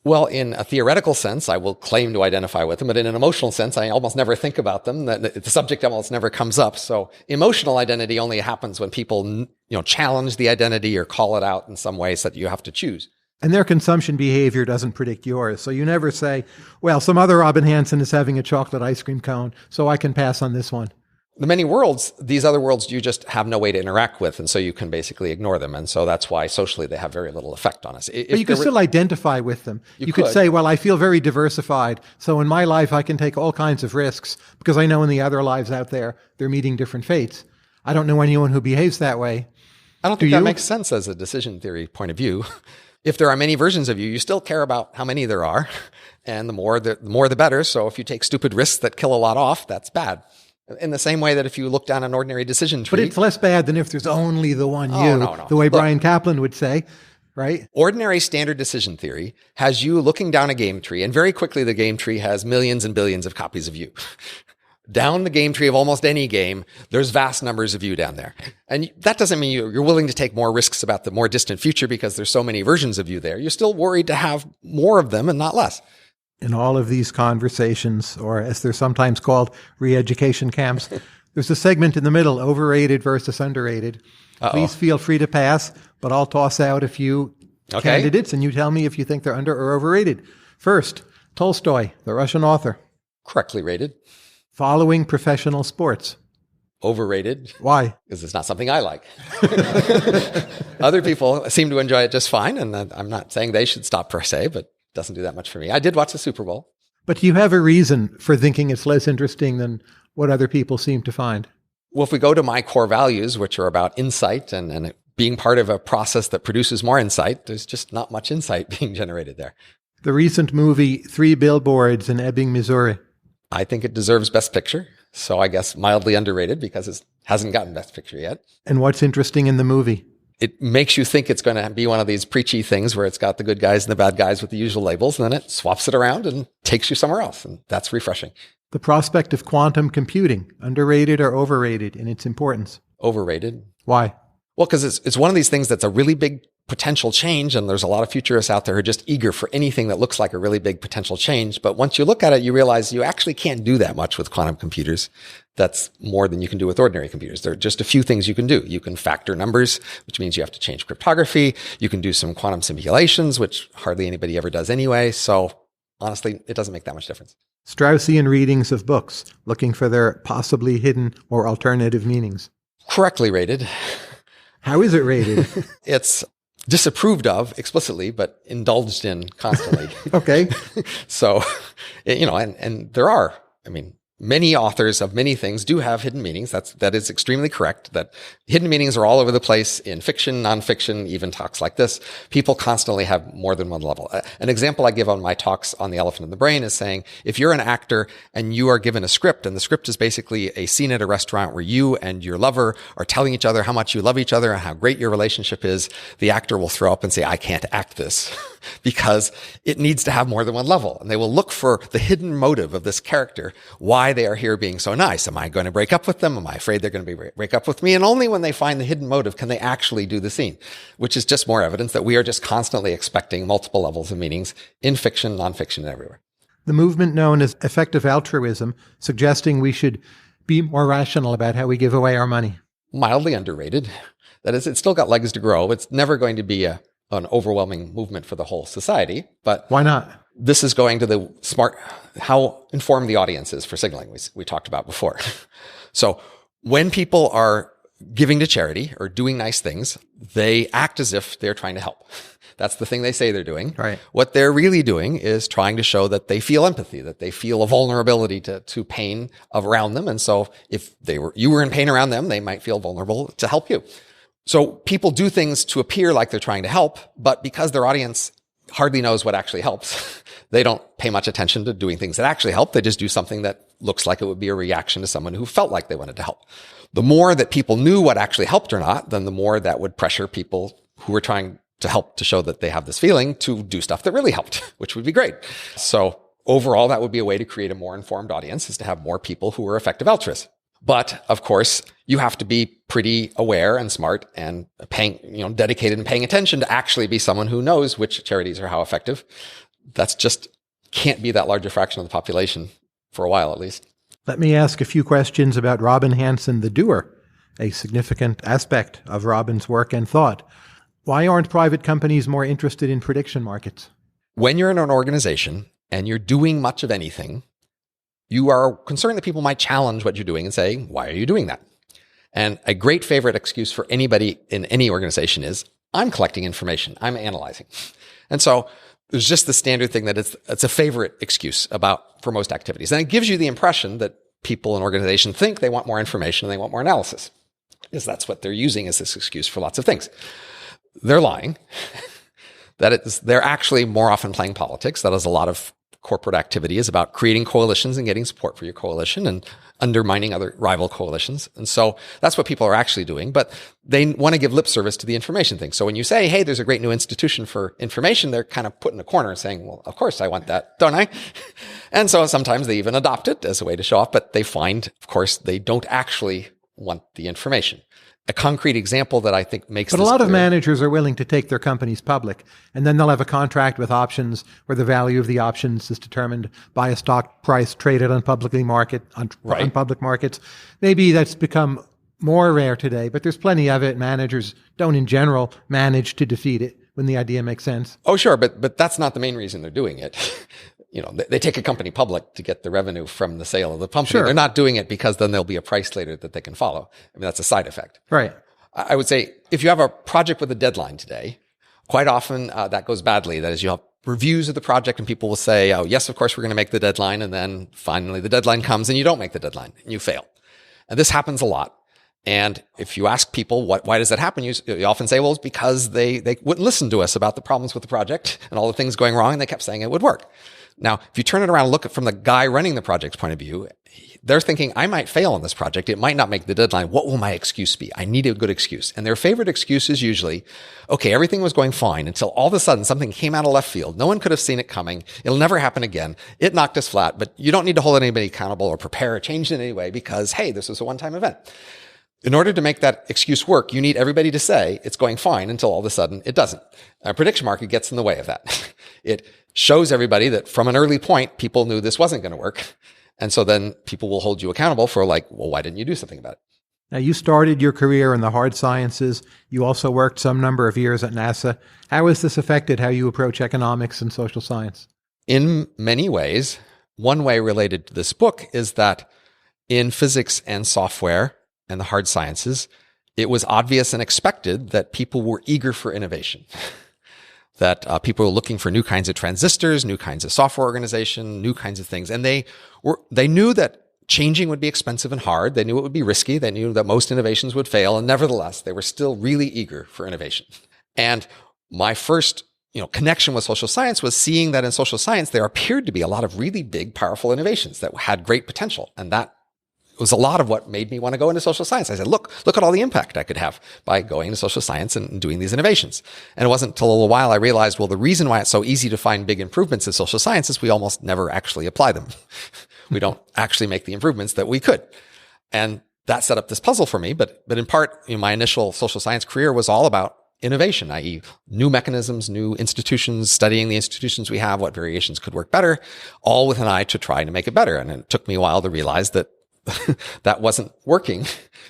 B: Well, in a theoretical sense, I will claim to identify with them, but in an emotional sense, I almost never think about them. The subject almost never comes up. So emotional identity only happens when people, challenge the identity or call it out in some ways that you have to choose.
A: And their consumption behavior doesn't predict yours. So you never say, well, some other Robin Hanson is having a chocolate ice cream cone, so I can pass on this one.
B: The many worlds, these other worlds, you just have no way to interact with, and so you can basically ignore them. And so that's why socially they have very little effect on us.
A: But you can still identify with them. You could
B: could
A: say, well, I feel very diversified, so in my life I can take all kinds of risks because I know in the other lives out there they're meeting different fates. I don't know anyone who behaves that way.
B: I don't think that makes sense as a decision theory point of view. If there are many versions of you, you still care about how many there are. And the more the better. So if you take stupid risks that kill a lot off, that's bad. In the same way that if you look down an ordinary decision tree.
A: But it's less bad than if there's only the one you,
B: no.
A: the way Brian Kaplan would say, right?
B: Ordinary standard decision theory has you looking down a game tree, and very quickly the game tree has millions and billions of copies of you. Down the game tree of almost any game, there's vast numbers of you down there. And that doesn't mean you're willing to take more risks about the more distant future because there's so many versions of you there. You're still worried to have more of them and not less.
A: In all of these conversations, or as they're sometimes called, re-education camps, there's a segment in the middle, overrated versus underrated. Please feel free to pass, but I'll toss out a few candidates and you tell me if you think they're under or overrated. First, Tolstoy, the Russian author.
B: Correctly rated.
A: Following professional sports.
B: Overrated.
A: Why?
B: Because it's not something I like. Other people seem to enjoy it just fine, and I'm not saying they should stop per se, but doesn't do that much for me. I did watch the Super Bowl.
A: But you have a reason for thinking it's less interesting than what other people seem to find.
B: Well, if we go to my core values, which are about insight and being part of a process that produces more insight, there's just not much insight being generated there.
A: The recent movie, 3 Billboards in Ebbing, Missouri.
B: I think it deserves Best Picture. So I guess mildly underrated because it hasn't gotten Best Picture yet.
A: And what's interesting in the movie?
B: It makes you think it's going to be one of these preachy things where it's got the good guys and the bad guys with the usual labels, and then it swaps it around and takes you somewhere else. And that's refreshing.
A: The prospect of quantum computing, underrated or overrated in its importance?
B: Overrated.
A: Why?
B: Well, because it's one of these things that's a really big potential change, and there's a lot of futurists out there who are just eager for anything that looks like a really big potential change. But once you look at it, you realize you actually can't do that much with quantum computers. That's more than you can do with ordinary computers. There are just a few things you can do. You can factor numbers, which means you have to change cryptography. You can do some quantum simulations, which hardly anybody ever does anyway. So honestly, it doesn't make that much difference.
A: Straussian readings of books, looking for their possibly hidden or alternative meanings.
B: Correctly rated.
A: How is it rated?
B: It's disapproved of explicitly, but indulged in constantly.
A: Okay.
B: So, and there are, many authors of many things do have hidden meanings. That is extremely correct. That hidden meanings are all over the place in fiction, nonfiction, even talks like this. People constantly have more than one level. An example I give on my talks on the elephant in the brain is saying, if you're an actor and you are given a script, and the script is basically a scene at a restaurant where you and your lover are telling each other how much you love each other and how great your relationship is, the actor will throw up and say, I can't act this. Because it needs to have more than one level. And they will look for the hidden motive of this character, why they are here being so nice. Am I going to break up with them? Am I afraid they're going to break up with me? And only when they find the hidden motive can they actually do the scene, which is just more evidence that we are just constantly expecting multiple levels of meanings in fiction, nonfiction, and everywhere.
A: The movement known as effective altruism, suggesting we should be more rational about how we give away our money. Mildly
B: underrated. That is, it's still got legs to grow. It's never going to be an overwhelming movement for the whole society, but
A: why not?
B: This is going to the how informed the audience is for signaling we talked about before. So when people are giving to charity or doing nice things, they act as if they're trying to help. That's the thing they say they're doing.
A: Right.
B: What they're really doing is trying to show that they feel empathy, that they feel a vulnerability to pain around them. And so if you were in pain around them, they might feel vulnerable to help you. So people do things to appear like they're trying to help, but because their audience hardly knows what actually helps, they don't pay much attention to doing things that actually help. They just do something that looks like it would be a reaction to someone who felt like they wanted to help. The more that people knew what actually helped or not, then the more that would pressure people who were trying to help to show that they have this feeling to do stuff that really helped, which would be great. So overall, that would be a way to create a more informed audience, is to have more people who are effective altruists. But of course, you have to be pretty aware and smart and dedicated and paying attention to actually be someone who knows which charities are how effective. That's just can't be that large a fraction of the population for a while, at least.
A: Let me ask a few questions about Robin Hanson, the doer, a significant aspect of Robin's work and thought. Why aren't private companies more interested in prediction markets?
B: When you're in an organization and you're doing much of anything, you are concerned that people might challenge what you're doing and say, why are you doing that? And a great favorite excuse for anybody in any organization is, I'm collecting information, I'm analyzing. And so there's just the standard thing that it's a favorite excuse for most activities. And it gives you the impression that people in organizations think they want more information and they want more analysis, because that's what they're using as this excuse for lots of things. They're lying. they're actually more often playing politics. That is a lot of corporate activity is about creating coalitions and getting support for your coalition and undermining other rival coalitions. And so that's what people are actually doing, but they want to give lip service to the information thing. So when you say, hey, there's a great new institution for information, they're kind of put in a corner saying, well, of course I want that, don't I? And so sometimes they even adopt it as a way to show off, but they find, of course, they don't actually want the information. A concrete example that I think makes
A: But a lot of managers are willing to take their companies public, and then they'll have a contract with options where the value of the options is determined by a stock price traded on public markets. Maybe that's become more rare today, but there's plenty of it. Managers don't in general manage to defeat it when the idea makes sense.
B: Oh, sure. But that's not the main reason they're doing it. They take a company public to get the revenue from the sale of the company. Sure. They're not doing it because then there'll be a price later that they can follow. I mean, that's a side effect.
A: Right.
B: I would say if you have a project with a deadline today, quite often that goes badly. That is, you have reviews of the project and people will say, oh, yes, of course, we're going to make the deadline. And then finally the deadline comes and you don't make the deadline and you fail. And this happens a lot. And if you ask people, why does that happen? You often say, well, it's because they wouldn't listen to us about the problems with the project and all the things going wrong. And they kept saying it would work. Now, if you turn it around and look at from the guy running the project's point of view, they're thinking, I might fail on this project. It might not make the deadline. What will my excuse be? I need a good excuse. And their favorite excuse is usually, okay, everything was going fine until all of a sudden something came out of left field. No one could have seen it coming. It'll never happen again. It knocked us flat, but you don't need to hold anybody accountable or prepare a change in any way because, hey, this was a one-time event. In order to make that excuse work, you need everybody to say it's going fine until all of a sudden it doesn't. A prediction market gets in the way of that. It shows everybody that from an early point, people knew this wasn't going to work. And so then people will hold you accountable for like, well, why didn't you do something about it?
A: Now, you started your career in the hard sciences. You also worked some number of years at NASA. How has this affected how you approach economics and social science?
B: In many ways. One way related to this book is that in physics and software and the hard sciences, it was obvious and expected that people were eager for innovation. That people were looking for new kinds of transistors, new kinds of software organization, new kinds of things. And they knew that changing would be expensive and hard. They knew it would be risky. They knew that most innovations would fail. And nevertheless, they were still really eager for innovation. And my first connection with social science was seeing that in social science, there appeared to be a lot of really big, powerful innovations that had great potential. And that was a lot of what made me want to go into social science. I said, look at all the impact I could have by going to social science and doing these innovations. And it wasn't until a little while I realized, well, the reason why it's so easy to find big improvements in social science is we almost never actually apply them. We don't actually make the improvements that we could. And that set up this puzzle for me. But in part, my initial social science career was all about innovation, i.e. new mechanisms, new institutions, studying the institutions we have, what variations could work better, all with an eye to try to make it better. And it took me a while to realize that that wasn't working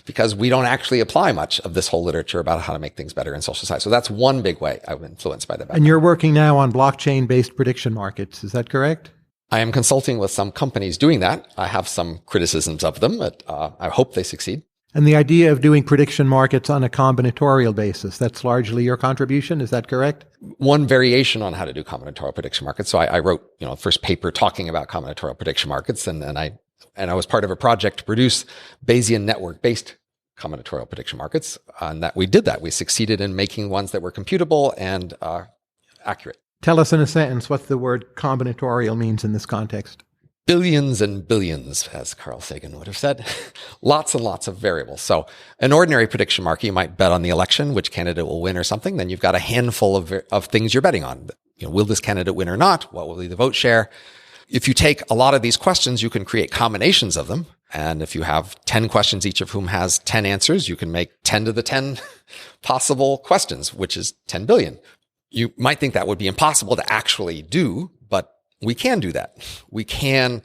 B: because we don't actually apply much of this whole literature about how to make things better in social science. So that's one big way I was influenced by the background.
A: And you're working now on blockchain-based prediction markets. Is that correct?
B: I am consulting with some companies doing that. I have some criticisms of them, but I hope they succeed.
A: And the idea of doing prediction markets on a combinatorial basis, that's largely your contribution. Is that correct?
B: One variation on how to do combinatorial prediction markets. So I wrote, the first paper talking about combinatorial prediction markets, and I was part of a project to produce Bayesian network-based combinatorial prediction markets. And that we did that. We succeeded in making ones that were computable and accurate.
A: Tell us in a sentence what the word combinatorial means in this context.
B: Billions and billions, as Carl Sagan would have said. Lots and lots of variables. So an ordinary prediction market, you might bet on the election, which candidate will win or something. Then you've got a handful of things you're betting on. Will this candidate win or not? What will be the vote share? If you take a lot of these questions, you can create combinations of them. And if you have 10 questions, each of whom has 10 answers, you can make 10 to the 10 possible questions, which is 10 billion. You might think that would be impossible to actually do, but we can do that. We can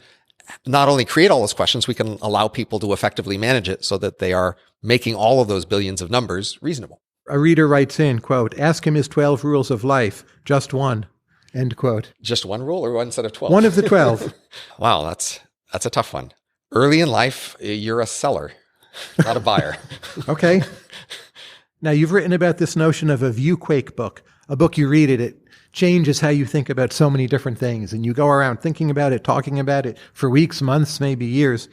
B: not only create all those questions, we can allow people to effectively manage it so that they are making all of those billions of numbers reasonable.
A: A reader writes in, quote, ask him his 12 rules of life, just one, end quote.
B: Just one rule or one set of 12?
A: One of the 12.
B: Wow, that's a tough one. Early in life, you're a seller, not a buyer.
A: Okay. Now, you've written about this notion of a viewquake book, a book you read it changes how you think about so many different things, and you go around thinking about it, talking about it for weeks, months, maybe years.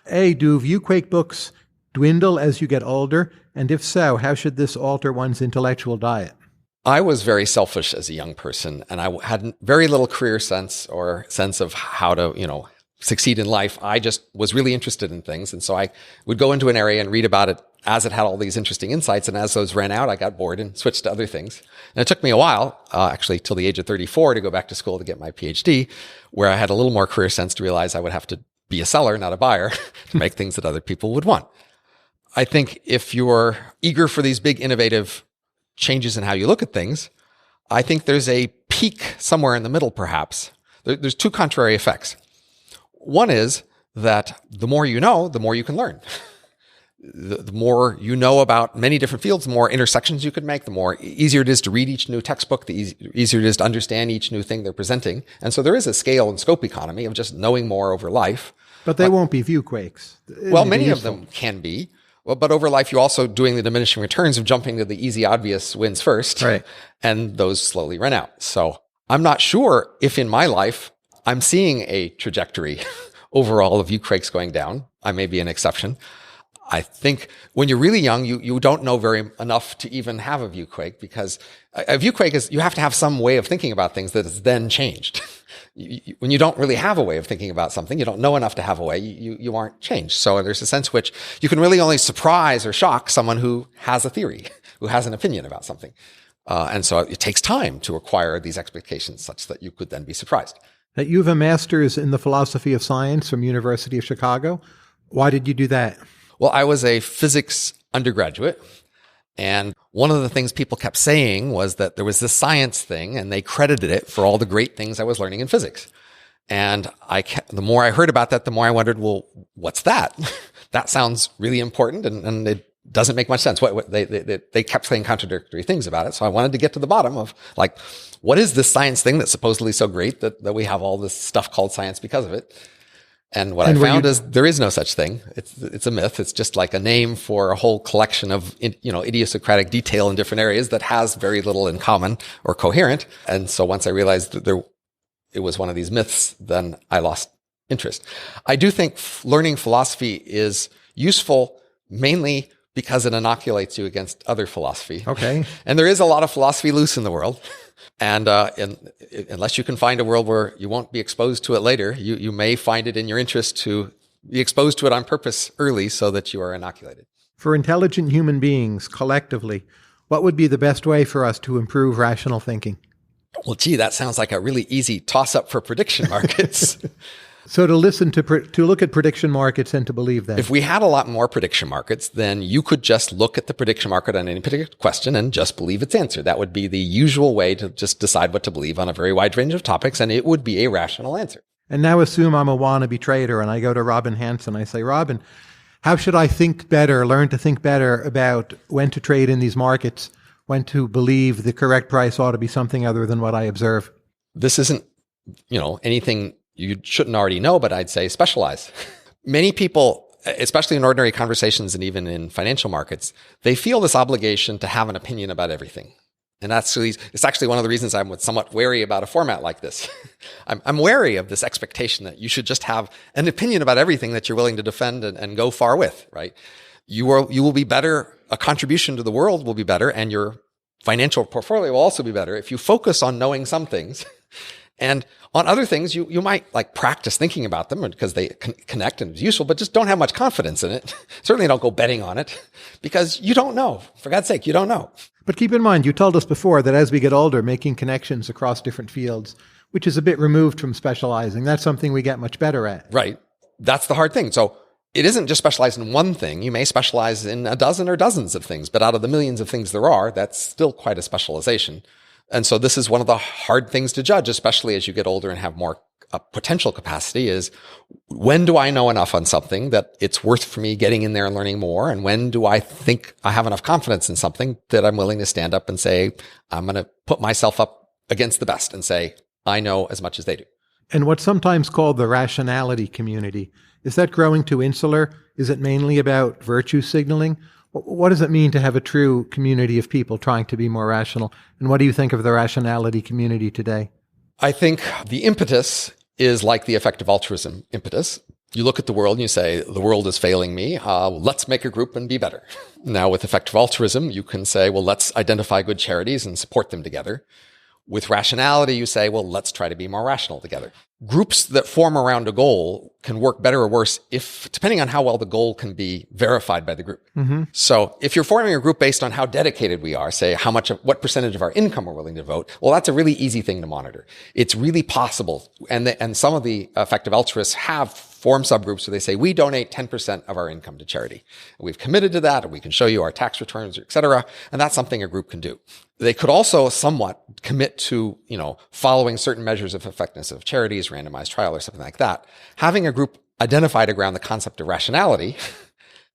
A: A, do viewquake books dwindle as you get older? And if so, how should this alter one's intellectual diet?
B: I was very selfish as a young person, and I had very little career sense or sense of how to, succeed in life. I just was really interested in things. And so I would go into an area and read about it as it had all these interesting insights. And as those ran out, I got bored and switched to other things. And it took me a while, actually till the age of 34, to go back to school to get my PhD, where I had a little more career sense to realize I would have to be a seller, not a buyer, to make things that other people would want. I think if you're eager for these big innovative changes in how you look at things, I think there's a peak somewhere in the middle, perhaps. There's two contrary effects. One is that the more you know, the more you can learn. The more you know about many different fields, the more intersections you could make, the more easier it is to read each new textbook, the easier it is to understand each new thing they're presenting. And so there is a scale and scope economy of just knowing more over life.
A: But they won't be view quakes.
B: Well, many of them can be. Well, but over life, you're also doing the diminishing returns of jumping to the easy, obvious wins first.
A: Right.
B: And those slowly run out. So I'm not sure if in my life I'm seeing a trajectory overall of view quakes going down. I may be an exception. I think when you're really young, you don't know enough to even have a view quake, because a view quake is, you have to have some way of thinking about things that is then changed. When you don't really have a way of thinking about something, you don't know enough to have a way, you aren't changed. So there's a sense which you can really only surprise or shock someone who has a theory, who has an opinion about something. And so it takes time to acquire these expectations such that you could then be surprised.
A: You have a master's in the philosophy of science from University of Chicago. Why did you do that?
B: Well, I was a physics undergraduate, and one of the things people kept saying was that there was this science thing, and they credited it for all the great things I was learning in physics. And the more I heard about that, the more I wondered, well, what's that? That sounds really important, and it doesn't make much sense. They kept saying contradictory things about it. So I wanted to get to the bottom of, like, what is this science thing that's supposedly so great that we have all this stuff called science because of it? And what I found is there is no such thing. It's a myth. It's just like a name for a whole collection of, idiosyncratic detail in different areas that has very little in common or coherent. And so once I realized that it was one of these myths, then I lost interest. I do think learning philosophy is useful mainly because it inoculates you against other philosophy.
A: Okay.
B: And there is a lot of philosophy loose in the world. And unless you can find a world where you won't be exposed to it later, you may find it in your interest to be exposed to it on purpose early so that you are inoculated.
A: For intelligent human beings, collectively, what would be the best way for us to improve rational thinking?
B: Well, gee, that sounds like a really easy toss-up for prediction markets.
A: So to look at prediction markets and to believe them.
B: If we had a lot more prediction markets, then you could just look at the prediction market on any particular question and just believe its answer. That would be the usual way to just decide what to believe on a very wide range of topics, and it would be a rational answer.
A: And now assume I'm a wannabe trader and I go to Robin Hanson. I say, Robin, how should I learn to think better about when to trade in these markets, when to believe the correct price ought to be something other than what I observe?
B: This isn't, anything you shouldn't already know, but I'd say specialize. Many people, especially in ordinary conversations and even in financial markets, they feel this obligation to have an opinion about everything. And it's actually one of the reasons I'm somewhat wary about a format like this. I'm wary of this expectation that you should just have an opinion about everything that you're willing to defend and go far with, right? You will be better, a contribution to the world will be better, and your financial portfolio will also be better if you focus on knowing some things. And on other things, you might practice thinking about them because they connect and it's useful, but just don't have much confidence in it. Certainly don't go betting on it because you don't know. For God's sake, you don't know.
A: But keep in mind, you told us before that as we get older, making connections across different fields, which is a bit removed from specializing, that's something we get much better at.
B: Right. That's the hard thing. So it isn't just specialized in one thing. You may specialize in a dozen or dozens of things, but out of the millions of things there are, that's still quite a specialization. And so this is one of the hard things to judge, especially as you get older and have more potential capacity, is when do I know enough on something that it's worth for me getting in there and learning more? And when do I think I have enough confidence in something that I'm willing to stand up and say, I'm going to put myself up against the best and say, I know as much as they do.
A: And what's sometimes called the rationality community, is that growing too insular? Is it mainly about virtue signaling? What does it mean to have a true community of people trying to be more rational? And what do you think of the rationality community today?
B: I think the impetus is like the effective altruism impetus. You look at the world and you say, the world is failing me. Let's make a group and be better. Now, with effective altruism, you can say, well, let's identify good charities and support them together. With rationality, you say, well, let's try to be more rational together. Groups that form around a goal can work better or worse depending on how well the goal can be verified by the group. Mm-hmm. So if you're forming a group based on how dedicated we are, say what percentage of our income we're willing to vote, well, that's a really easy thing to monitor. It's really possible. And some of the effective altruists have formed subgroups where they say, we donate 10% of our income to charity. And we've committed to that, and we can show you our tax returns, et cetera. And that's something a group can do. They could also somewhat commit to, following certain measures of effectiveness of charities, randomized trial or something like that. Having a group identified around the concept of rationality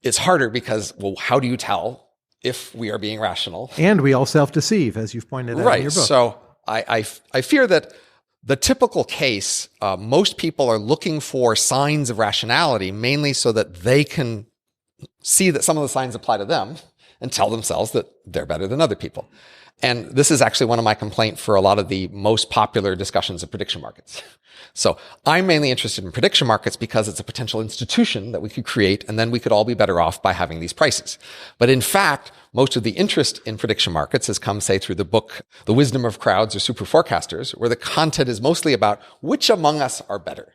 B: is harder because, well, how do you tell if we are being rational?
A: And we all self-deceive, as you've pointed out in your book.
B: Right. So I fear that the typical case, most people are looking for signs of rationality, mainly so that they can see that some of the signs apply to them and tell themselves that they're better than other people. And this is actually one of my complaints for a lot of the most popular discussions of prediction markets. So I'm mainly interested in prediction markets because it's a potential institution that we could create, and then we could all be better off by having these prices. But in fact, most of the interest in prediction markets has come, say, through the book, The Wisdom of Crowds or Super Forecasters, where the content is mostly about which among us are better.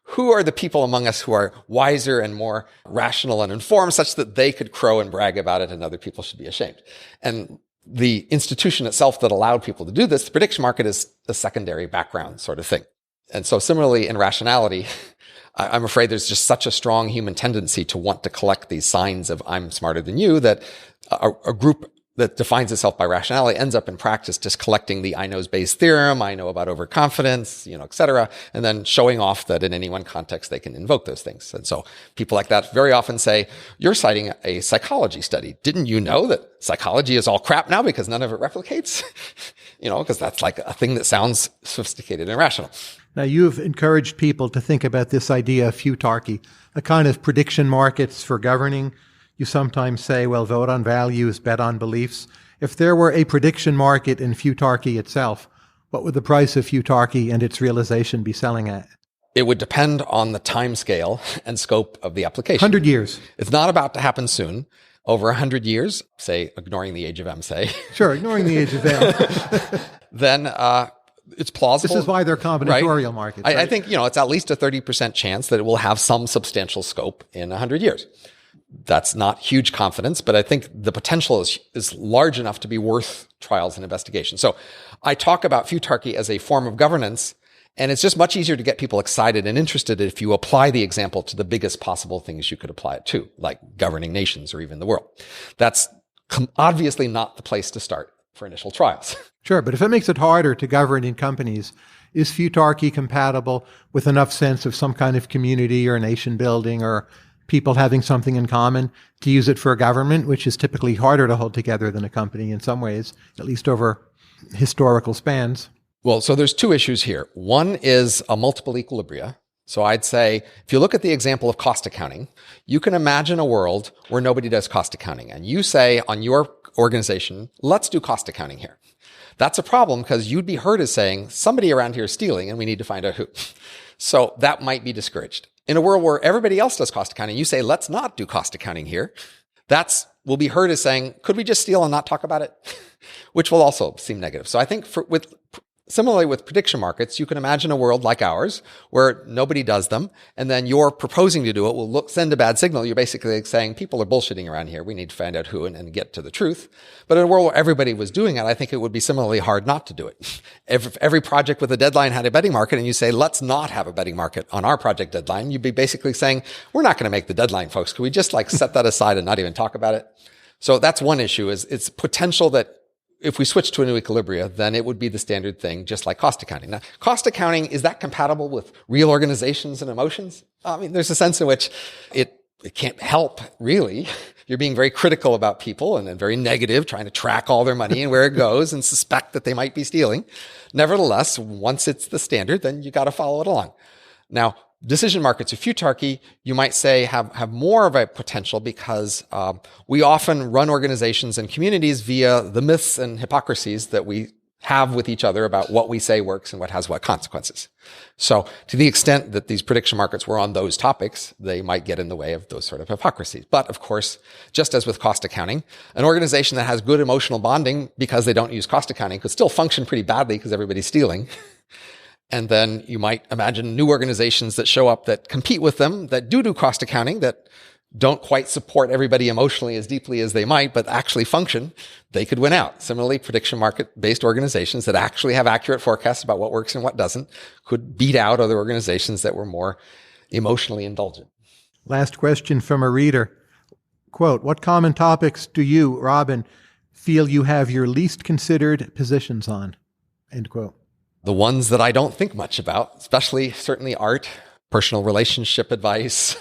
B: Who are the people among us who are wiser and more rational and informed such that they could crow and brag about it and other people should be ashamed? And the institution itself that allowed people to do this, the prediction market, is a secondary background sort of thing. And so similarly in rationality, I'm afraid there's just such a strong human tendency to want to collect these signs of I'm smarter than you that a group that defines itself by rationality ends up in practice just collecting the I knows Bayes theorem, I know about overconfidence, et cetera, and then showing off that in any one context they can invoke those things. And so people like that very often say, you're citing a psychology study. Didn't you know that psychology is all crap now because none of it replicates? Because that's like a thing that sounds sophisticated and rational.
A: Now, you've encouraged people to think about this idea of futarchy, a kind of prediction markets for governing. You sometimes say, well, vote on values, bet on beliefs. If there were a prediction market in futarchy itself, what would the price of futarchy and its realization be selling at?
B: It would depend on the time scale and scope of the application.
A: 100 years.
B: It's not about to happen soon. Over 100 years, say, ignoring the age of M, say.
A: Sure, ignoring the age of M.
B: Then it's plausible.
A: This is why they're combinatorial markets. Right?
B: I think, it's at least a 30% chance that it will have some substantial scope in 100 years. That's not huge confidence, but I think the potential is large enough to be worth trials and investigation. So I talk about futarchy as a form of governance, and it's just much easier to get people excited and interested if you apply the example to the biggest possible things you could apply it to, like governing nations or even the world. That's obviously not the place to start for initial trials.
A: Sure, but if it makes it harder to govern in companies, is futarchy compatible with enough sense of some kind of community or nation building or people having something in common to use it for a government, which is typically harder to hold together than a company in some ways, at least over historical spans?
B: Well, so there's two issues here. One is a multiple equilibria. So I'd say, if you look at the example of cost accounting, you can imagine a world where nobody does cost accounting. And you say on your organization, let's do cost accounting here. That's a problem because you'd be heard as saying, somebody around here is stealing and we need to find out who. So that might be discouraged. In a world where everybody else does cost accounting, you say, let's not do cost accounting here. Will be heard as saying, could we just steal and not talk about it? Which will also seem negative. So I think similarly with prediction markets, you can imagine a world like ours where nobody does them, and then you're proposing to do it will send a bad signal. You're basically saying people are bullshitting around here. We need to find out who and get to the truth. But in a world where everybody was doing it, I think it would be similarly hard not to do it. If every project with a deadline had a betting market and you say, let's not have a betting market on our project deadline, you'd be basically saying, we're not going to make the deadline, folks. Can we just set that aside and not even talk about it? So that's one issue, is it's potential that if we switch to a new equilibria, then it would be the standard thing, just like cost accounting. Now, cost accounting, is that compatible with real organizations and emotions? I mean, there's a sense in which it can't help, really. You're being very critical about people and very negative, trying to track all their money and where it goes and suspect that they might be stealing. Nevertheless, once it's the standard, then you got to follow it along. Now, decision markets or futarchy, you might say, have more of a potential because we often run organizations and communities via the myths and hypocrisies that we have with each other about what we say works and what has what consequences. So to the extent that these prediction markets were on those topics, they might get in the way of those sort of hypocrisies. But of course, just as with cost accounting, an organization that has good emotional bonding because they don't use cost accounting could still function pretty badly because everybody's stealing. And then you might imagine new organizations that show up that compete with them, that do cost accounting, that don't quite support everybody emotionally as deeply as they might, but actually function, they could win out. Similarly, prediction market-based organizations that actually have accurate forecasts about what works and what doesn't could beat out other organizations that were more emotionally indulgent.
A: Last question from a reader. Quote, what common topics do you, Robin, feel you have your least considered positions on? End quote.
B: The ones that I don't think much about, especially certainly art, personal relationship advice,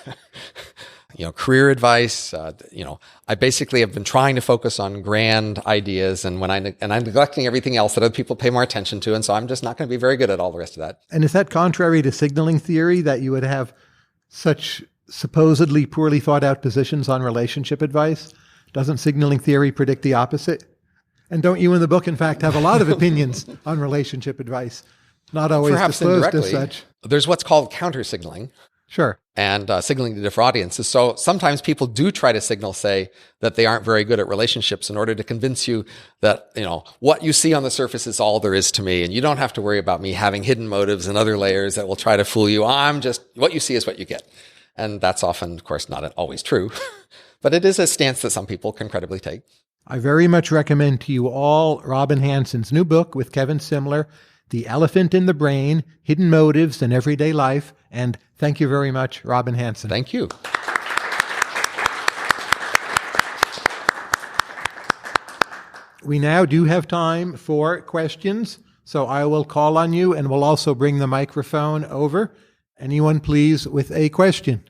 B: career advice. I basically have been trying to focus on grand ideas, and I'm neglecting everything else that other people pay more attention to, and so I'm just not going to be very good at all the rest of that.
A: And is that contrary to signaling theory that you would have such supposedly poorly thought out positions on relationship advice? Doesn't signaling theory predict the opposite? And don't you in the book, in fact, have a lot of opinions on relationship advice, not always
B: Perhaps
A: disclosed
B: indirectly.
A: as such?
B: There's what's called countersignaling.
A: Sure.
B: And signaling to different audiences. So sometimes people do try to signal, say, that they aren't very good at relationships in order to convince you that, what you see on the surface is all there is to me. And you don't have to worry about me having hidden motives and other layers that will try to fool you. What you see is what you get. And that's often, of course, not always true. But it is a stance that some people can credibly take.
A: I very much recommend to you all Robin Hanson's new book with Kevin Simler, The Elephant in the Brain, Hidden Motives in Everyday Life. And thank you very much, Robin Hanson.
B: Thank you.
A: We now do have time for questions, so I will call on you and we'll also bring the microphone over. Anyone, please, with a question?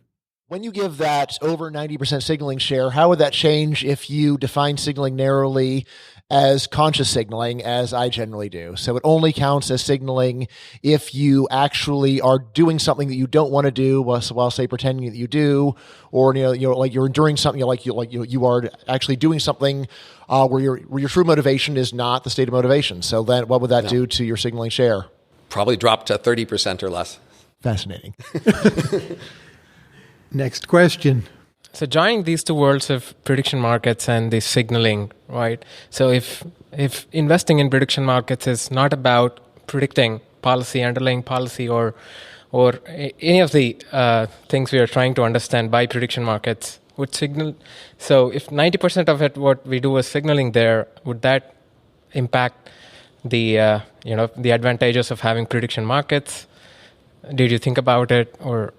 C: When you give that over 90% signaling share, how would that change if you define signaling narrowly as conscious signaling, as I generally do? So it only counts as signaling if you actually are doing something that you don't want to do, while say pretending that you do, or like you're enduring something, you are actually doing something where your true motivation is not the state of motivation. So then, what would that do to your signaling share?
B: Probably drop to 30% or less.
C: Fascinating.
A: Next question.
D: So joining these two worlds of prediction markets and the signaling, right? So if investing in prediction markets is not about predicting policy, underlying policy, or any of the things we are trying to understand by prediction markets, would signal. So if 90% of it, what we do is signaling there, would that impact the the advantages of having prediction markets? Did you think about it, or?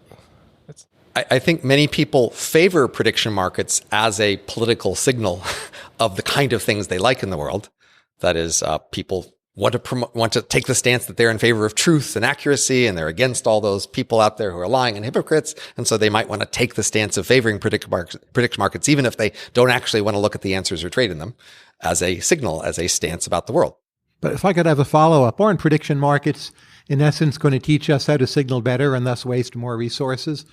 B: I think many people favor prediction markets as a political signal of the kind of things they like in the world. That is, people want to take the stance that they're in favor of truth and accuracy, and they're against all those people out there who are lying and hypocrites. And so they might want to take the stance of favoring prediction markets, even if they don't actually want to look at the answers or trade in them, as a signal, as a stance about the world.
A: But if I could have a follow-up, aren't prediction markets, in essence, going to teach us how to signal better and thus waste more resources?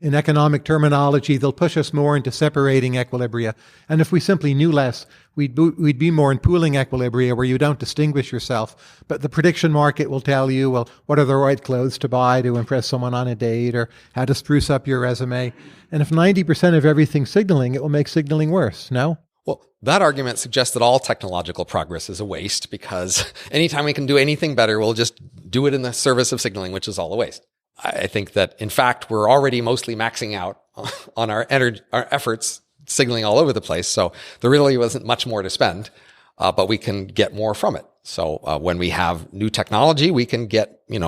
A: In economic terminology, they'll push us more into separating equilibria. And if we simply knew less, we'd be more in pooling equilibria where you don't distinguish yourself. But the prediction market will tell you, well, what are the right clothes to buy to impress someone on a date, or how to spruce up your resume. And if 90% of everything's signaling, it will make signaling worse, no?
B: Well, that argument suggests that all technological progress is a waste, because anytime we can do anything better, we'll just do it in the service of signaling, which is all a waste. I think that, in fact, we're already mostly maxing out on our efforts, signaling all over the place. So there really wasn't much more to spend, but we can get more from it. So when we have new technology, we can get, we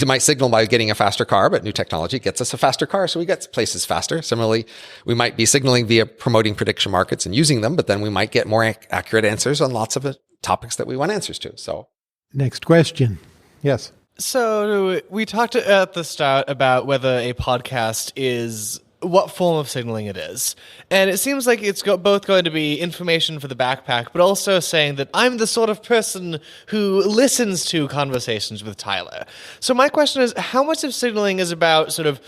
B: might signal by getting a faster car, but new technology gets us a faster car, so we get places faster. Similarly, we might be signaling via promoting prediction markets and using them, but then we might get more accurate answers on lots of topics that we want answers to. So,
A: next question. Yes.
E: So we talked at the start about whether a podcast is what form of signaling it is. And it seems like it's both going to be information for the backpack, but also saying that I'm the sort of person who listens to conversations with Tyler. So my question is, how much of signaling is about sort of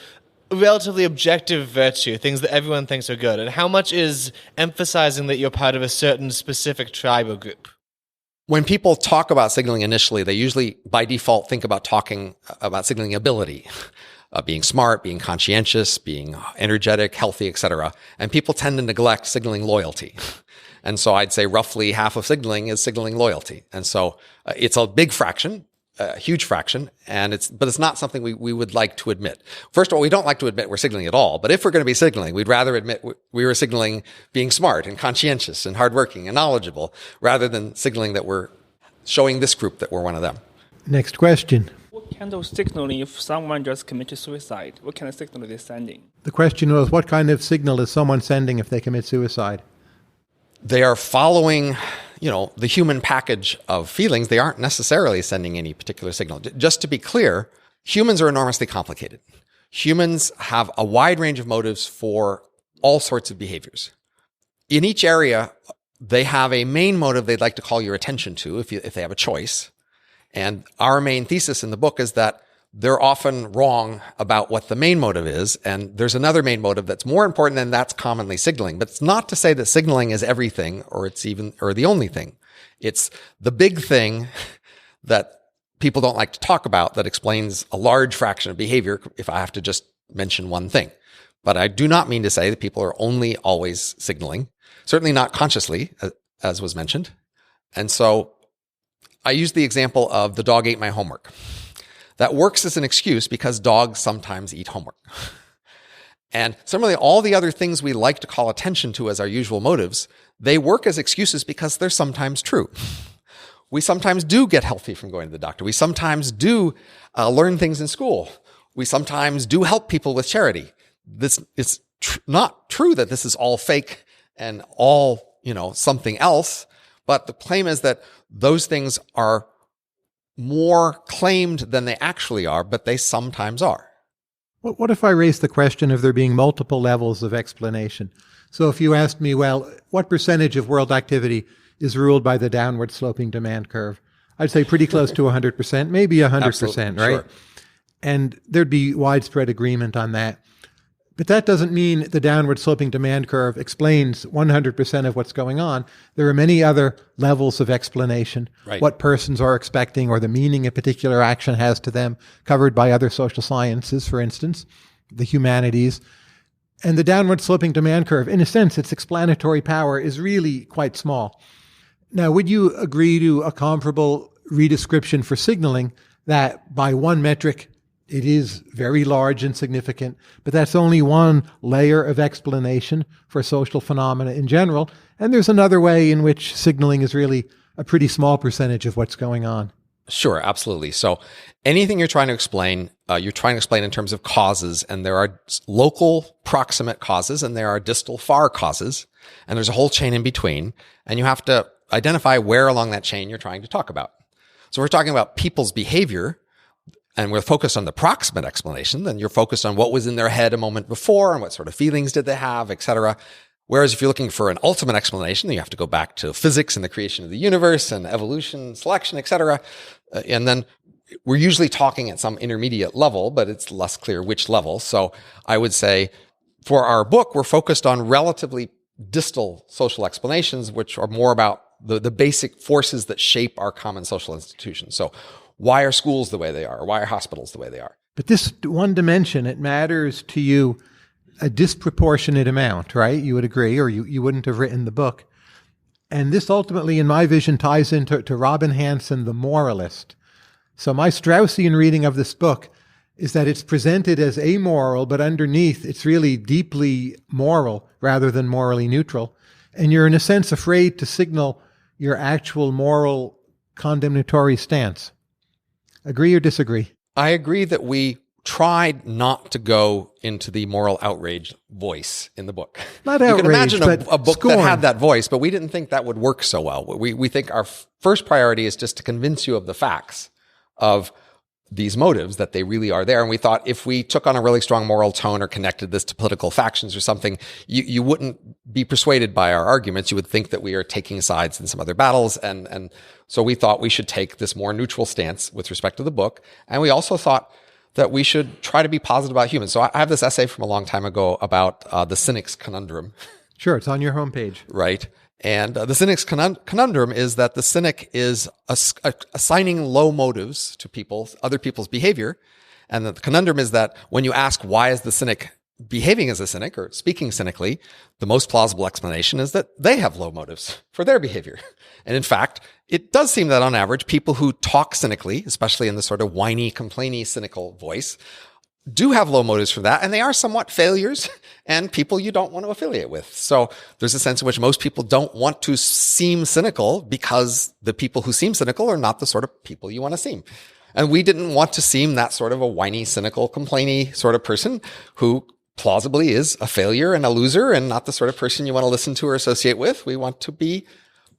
E: relatively objective virtue, things that everyone thinks are good, and how much is emphasizing that you're part of a certain specific tribe or group?
B: When people talk about signaling initially, they usually by default think about talking about signaling ability, being smart, being conscientious, being energetic, healthy, etc. And people tend to neglect signaling loyalty. And so I'd say roughly half of signaling is signaling loyalty. And so it's a big fraction, a huge fraction, but it's not something we would like to admit. First of all, we don't like to admit we're signaling at all. But if we're going to be signaling, we'd rather admit we were signaling being smart and conscientious and hardworking and knowledgeable, rather than signaling that we're showing this group that we're one of them.
A: Next question.
F: What kind of signaling if someone just committed suicide? What kind of signal are they sending?
A: The question was, what kind of signal is someone sending if they commit suicide?
B: They are following, the human package of feelings. They aren't necessarily sending any particular signal. Just to be clear, humans are enormously complicated. Humans have a wide range of motives for all sorts of behaviors. In each area, they have a main motive they'd like to call your attention to if they have a choice. And our main thesis in the book is that they're often wrong about what the main motive is. And there's another main motive that's more important, and that's commonly signaling. But it's not to say that signaling is everything or the only thing. It's the big thing that people don't like to talk about that explains a large fraction of behavior, if I have to just mention one thing. But I do not mean to say that people are only always signaling, certainly not consciously, as was mentioned. And so I use the example of the dog ate my homework. That works as an excuse because dogs sometimes eat homework. And similarly, all the other things we like to call attention to as our usual motives, they work as excuses because they're sometimes true. We sometimes do get healthy from going to the doctor. We sometimes do learn things in school. We sometimes do help people with charity. This is not true that this is all fake and all, something else. But the claim is that those things are more claimed than they actually are, but they sometimes are.
A: What if I raise the question of there being multiple levels of explanation? So if you asked me, well, what percentage of world activity is ruled by the downward sloping demand curve? I'd say pretty close to 100%, maybe 100%,
B: Absolutely,
A: right?
B: sure.
A: And there'd be widespread agreement on that. But that doesn't mean the downward sloping demand curve explains 100% of what's going on. There are many other levels of explanation,
B: Right.
A: What persons are expecting or the meaning a particular action has to them, covered by other social sciences, for instance, the humanities. And the downward sloping demand curve, in a sense, its explanatory power is really quite small. Now, would you agree to a comparable redescription for signaling that by one metric, it is very large and significant, but that's only one layer of explanation for social phenomena in general. And there's another way in which signaling is really a pretty small percentage of what's going on.
B: Sure, absolutely. So anything you're trying to explain in terms of causes, and there are local proximate causes and there are distal far causes, and there's a whole chain in between, and you have to identify where along that chain you're trying to talk about. So we're talking about people's behavior, and we're focused on the proximate explanation, then you're focused on what was in their head a moment before and what sort of feelings did they have, etc. Whereas if you're looking for an ultimate explanation, you have to go back to physics and the creation of the universe and evolution, selection, etc. And then we're usually talking at some intermediate level, but it's less clear which level. So I would say for our book, we're focused on relatively distal social explanations, which are more about the basic forces that shape our common social institutions. So why are schools the way they are? Why are hospitals the way they are?
A: But this one dimension, it matters to you a disproportionate amount, right? You would agree, or you wouldn't have written the book. And this ultimately, in my vision, ties into Robin Hanson, the moralist. So my Straussian reading of this book is that it's presented as amoral, but underneath it's really deeply moral rather than morally neutral. And you're in a sense afraid to signal your actual moral condemnatory stance. Agree or disagree?
B: I agree that we tried not to go into the moral outrage voice in the book.
A: Not
B: outrage, you can
A: outrage,
B: imagine a book
A: scorn.
B: that had that voice, but we didn't think that would work so well. We think our first priority is just to convince you of the facts of these motives, that they really are there. And we thought if we took on a really strong moral tone or connected this to political factions or something, you wouldn't be persuaded by our arguments. You would think that we are taking sides in some other battles. And so we thought we should take this more neutral stance with respect to the book. And we also thought that we should try to be positive about humans. So I have this essay from a long time ago about the cynic's conundrum.
A: Sure, it's on your homepage.
B: Right. And the cynic's conundrum is that the cynic is assigning low motives to other people's behavior. And the conundrum is that when you ask why is the cynic behaving as a cynic or speaking cynically, the most plausible explanation is that they have low motives for their behavior. And in fact, it does seem that on average, people who talk cynically, especially in the sort of whiny, complainy, cynical voice, do have low motives for that, and they are somewhat failures and people you don't want to affiliate with. So there's a sense in which most people don't want to seem cynical because the people who seem cynical are not the sort of people you want to seem. And we didn't want to seem that sort of a whiny, cynical, complainy sort of person who plausibly is a failure and a loser and not the sort of person you want to listen to or associate with. We want to be,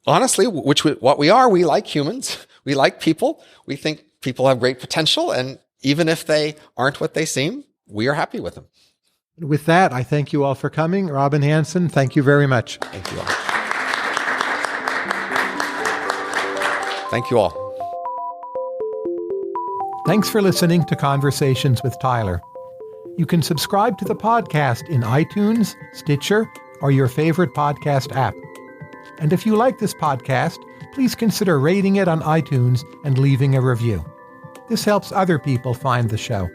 B: honestly, what we are. We like humans. We like people. We think people have great potential, and even if they aren't what they seem, we are happy with them.
A: With that, I thank you all for coming. Robin Hanson, thank you very much.
B: Thank you all. Thank you all.
A: Thanks for listening to Conversations with Tyler. You can subscribe to the podcast in iTunes, Stitcher, or your favorite podcast app. And if you like this podcast, please consider rating it on iTunes and leaving a review. This helps other people find the show.